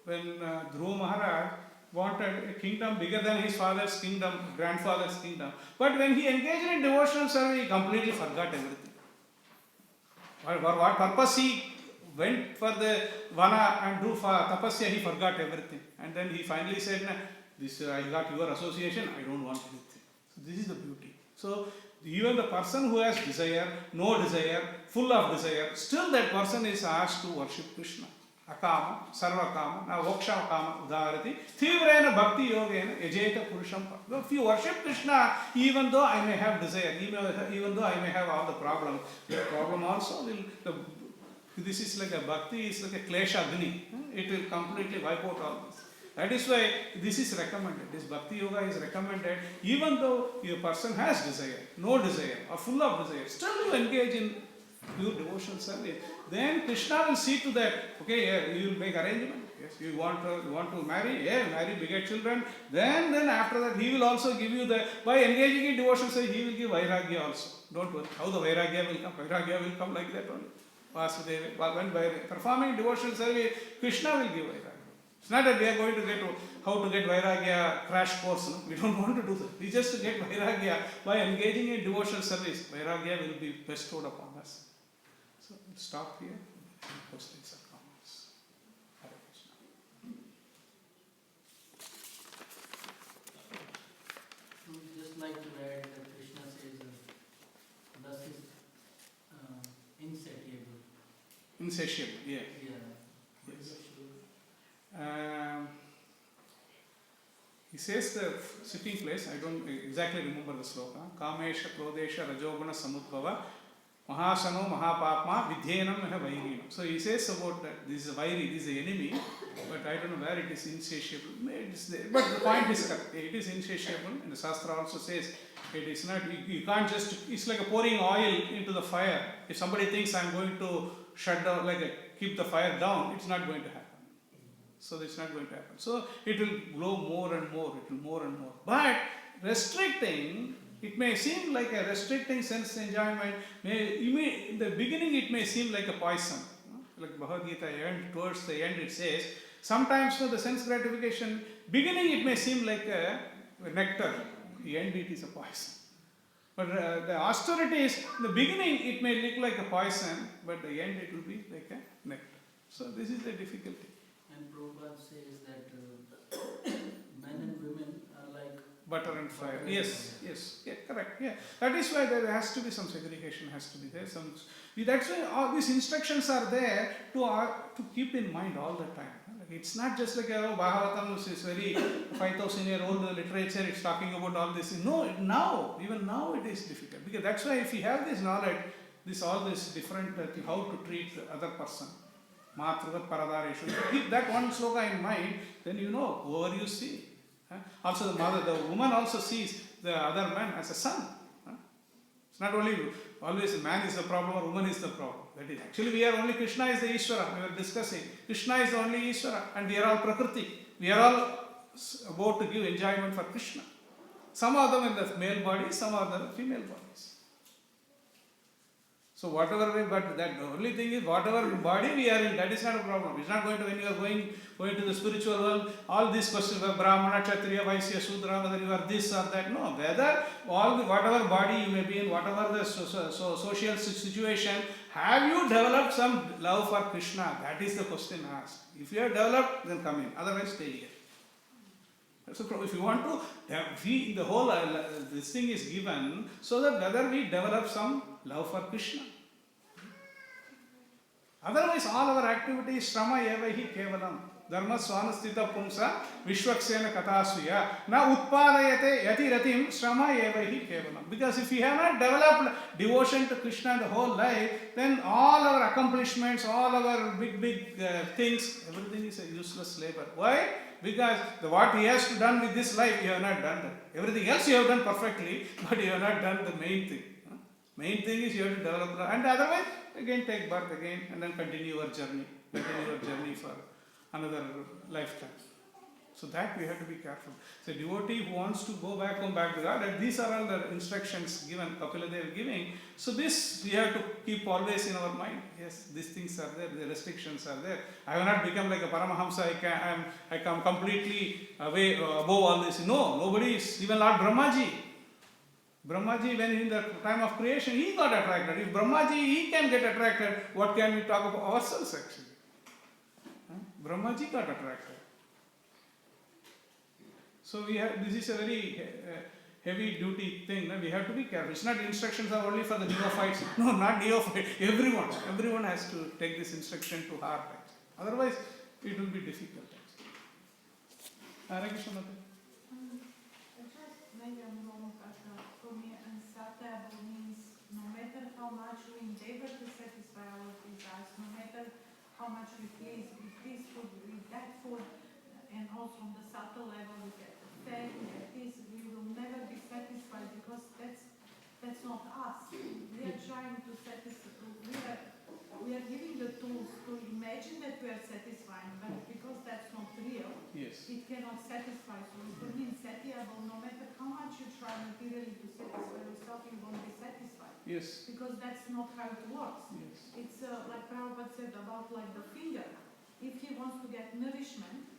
When Dhruva Maharaj wanted a kingdom bigger than his father's kingdom, grandfather's kingdom. But when he engaged in devotional service, he completely forgot everything. For what purpose he went for the vana and do for tapasya, he forgot everything. And then he finally said, I got your association, I don't want anything. So this is the beauty. So even the person who has desire, no desire, full of desire, still that person is asked to worship Krishna. Akama, sarvakama, na voksha kama udharati, thivrena bhakti yogena, yajeta purusham. If you worship Krishna, even though I may have desire, even though I may have all the problems, the problem also will, this is like a bhakti, is like a klesha agni. It will completely wipe out all this. That is why this is recommended. This bhakti yoga is recommended, even though a person has desire, no desire, or full of desire, still you engage in pure devotional service, then Krishna will see to that. Okay, yeah, you will make arrangement. Yes, you want to marry, yeah, marry, beget children. Then after that, he will also give you the, by engaging in devotional service, he will give vairagya also. Don't worry. How the vairagya will come? Vairagya will come like that only. Vasudeva, when by performing devotional service, Krishna will give vairagya. It's not that we are going to get how to get vairagya crash course. No? We don't want to do that. We just get vairagya by engaging in devotional service. Vairagya will be bestowed upon us. So we'll stop here. Questions or comments? Hare Krishna. I would just like to add that Krishna says, thus is insatiable. Insatiable, yeah. Yeah. Yes. He says the sitting place, I don't exactly remember the sloka. Kamesha, Krodesha, Rajoguna, Samudbhava, Mahasano, Mahapapma, Vidyenam, Vairinam. So he says about that this is a Vairi, this is the enemy, but I don't know where it is insatiable. It's there. But the point is correct. It is insatiable, and the Shastra also says it is not, you can't just, it's like a pouring oil into the fire. If somebody thinks I'm going to shut down, keep the fire down, it's not going to happen. So it's not going to happen. So it will grow more and more, it will more and more. But restricting, it may seem like a restricting sense enjoyment. In the beginning it may seem like a poison. Like Bhagavad Gita, towards the end it says, sometimes for the sense gratification, beginning it may seem like a nectar. The end it is a poison. But the austerities, in the beginning it may look like a poison, but the end it will be like a nectar. So this is the difficulty. And Prabhupada says that men and women are like butter and fire. Yes, correct. Yeah, that is why there has to be some segregation. Has to be there. That's why all these instructions are there to keep in mind all the time. It's not just like Bhagavatam is very 5,000-year-old literature. It's talking about all this. No, even now it is difficult, because that's why if you have this knowledge, all this different how to treat the other person. Matrava Paradareshu. Keep that one sloka in mind, then you know whoever you see. Also the woman also sees the other man as a son. It's not only always man is the problem or woman is the problem. That is actually we are only, Krishna is the Ishvara. We were discussing. Krishna is the only Ishvara, and we are all Prakriti. We are all about to give enjoyment for Krishna. Some of them in the male body, some of them in the female bodies. So whatever but that the only thing is whatever body we are in, that is not a problem. It's not going to, when you are going to the spiritual world, all these questions of Brahmana, Kshatriya, Vaisya, Sudra, whether you are this or that, no. Whether whatever body you may be in, whatever the social situation, have you developed some love for Krishna? That is the question asked. If you have developed, then come in. Otherwise, stay here. So if you want to, the whole this thing is given so that whether we develop some love for Krishna. Otherwise, all our activities, Shrama eva hi kevalam. Dharma swanastita pumsa vishwaksena katasuya. Na utpadayate yati ratim Shrama eva hi kevalam. Because if we have not developed devotion to Krishna the whole life, then all our accomplishments, all our big things, everything is a useless labor. Why? Because what he has to done with this life, you have not done that. Everything else you have done perfectly, but you have not done the main thing. Main thing is you have to develop, and otherwise, again take birth again, and then continue your journey for another lifetime. So that we have to be careful. So a devotee who wants to go back to God, and these are all the instructions given, Kapila Dev giving. So this we have to keep always in our mind. Yes, these things are there, the restrictions are there. I have not become like a Paramahamsa, I come completely away above all this. No, nobody is, even Lord Brahmaji, when in the time of creation, he got attracted. If Brahmaji, he can get attracted, what can we talk about ourselves actually? Brahmaji got attracted. So this is a very heavy duty thing. We have to be careful. It's not instructions are only for the neophytes. No, not neophytes. Everyone has to take this instruction to heart. Otherwise, it will be difficult. Hare Krishna. Maybe I'm wrong, but for me, insatiable means no matter how much we endeavor to satisfy our desires, no matter how much we please with this food, with that food, and also on the subtle level with that fat, with this, we will never be satisfied because that's not us. We are trying to satisfy. We are we are giving the tools to imagine that we are satisfying, but because that's not real, Yes. it cannot satisfy. So it means satiable, no matter how much you try materially to satisfy yourself, you won't be satisfied. Yes. Because that's not how it works. Yes. It's like Prabhupada said about like the finger. If he wants to get nourishment,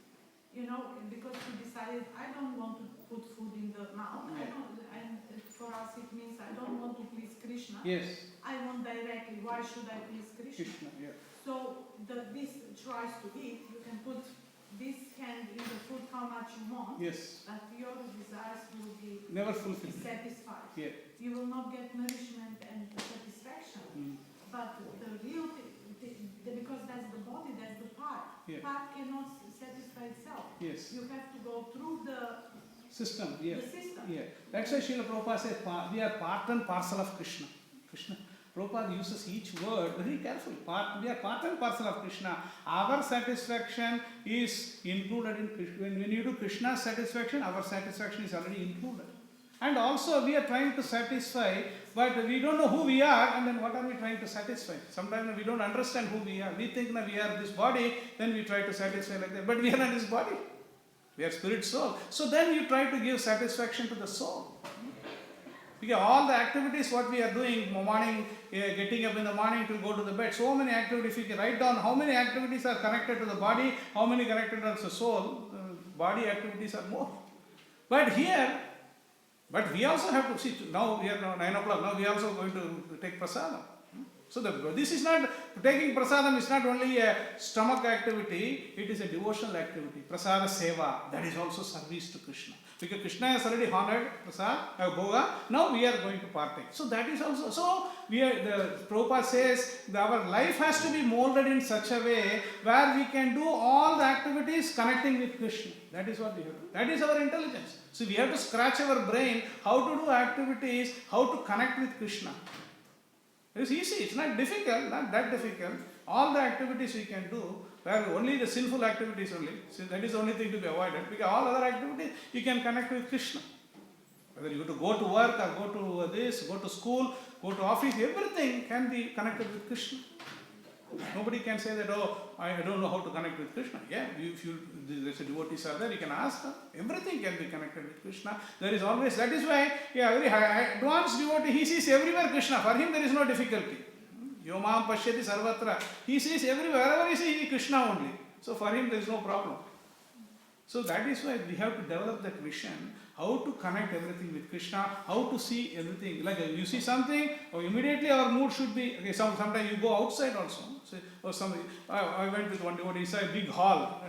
you know, because he decided, I don't want to put food in the mouth. I don't, and for us it means I don't want to please Krishna. Yes. I want directly. Why should I please Krishna? Krishna, yeah. So this tries to eat. You can put this hand in the food how much you want. Yes. But your desires will be Never fulfilled. satisfied. Yeah. You will not get nourishment and satisfaction. But the real because that's the body, that's the part. Yeah. Part cannot satisfy itself. Yes. You have to go through the System, yeah. the system. Yeah. That's why Srila Prabhupada says we are part and parcel of Krishna. Krishna. Prabhupada uses each word very carefully. We are part and parcel of Krishna. Our satisfaction is included in Krishna. When you do Krishna's satisfaction, our satisfaction is already included. And also we are trying to satisfy, but we don't know who we are, and then what are we trying to satisfy? Sometimes we don't understand who we are. We think that we are this body, then we try to satisfy like that. But we are not this body. We are spirit soul. So then you try to give satisfaction to the soul. Because all the activities what we are doing, morning, getting up in the morning to go to the bed, so many activities, if you can write down how many activities are connected to the body, how many connected to the soul, body activities are more. But here, but we also have to see, now we are now 9 o'clock, now we are also going to take prasadam. So this is not, taking prasadam is not only a stomach activity, it is a devotional activity. Prasada seva, that is also service to Krishna. Because Krishna has already honored prasad, bhoga, now we are going to partake. So that is also, so Prabhupada says that our life has to be molded in such a way where we can do all the activities connecting with Krishna. That is what we have to do. That is our intelligence. So we have to scratch our brain how to do activities, how to connect with Krishna. It's easy, it's not difficult, not that difficult. All the activities we can do, where only the sinful activities only, so that is the only thing to be avoided, because all other activities you can connect with Krishna. Whether you have to go to work or go to this, go to school, go to office, everything can be connected with Krishna. Nobody can say that, oh, I don't know how to connect with Krishna. Yeah, if there's a devotees are there, you can ask them. Everything can be connected with Krishna. There is always, that is why, very advanced devotee, he sees everywhere Krishna. For him there is no difficulty. Yomam pashyati sarvatra. He sees everywhere, wherever he sees Krishna only. So for him there is no problem. So that is why we have to develop that vision, how to connect everything with Krishna, how to see everything. Like you see something, or immediately our mood should be, okay, sometimes you go outside also. So, or something. I went with one devotee, he saw a big hall,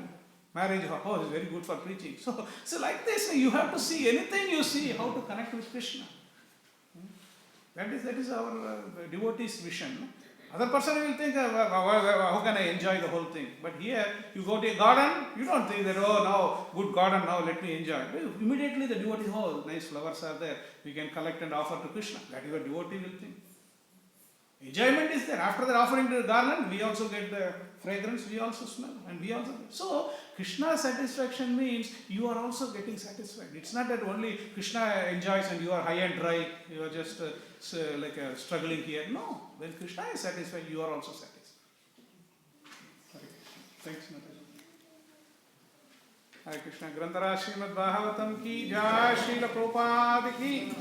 marriage hall. Oh, it's very good for preaching. So like this, you have to see anything you see, how to connect with Krishna. That is our devotee's vision. Other person will think, how can I enjoy the whole thing? But here, you go to a garden, you don't think that, oh, now, good garden, now let me enjoy. Immediately the devotee, oh, nice flowers are there, we can collect and offer to Krishna. That is what devotee will think. Enjoyment is there. After the offering to the garland, we also get the fragrance, we also smell, and we also get. So, Krishna's satisfaction means you are also getting satisfied. It's not that only Krishna enjoys and you are high and dry, you are just struggling here. No, when Krishna is satisfied, you are also satisfied. Thanks, Mataji. Hare Krishna. Grantara Śrīmad Bhāgavatam ki jai, Srila Prabhupada ki.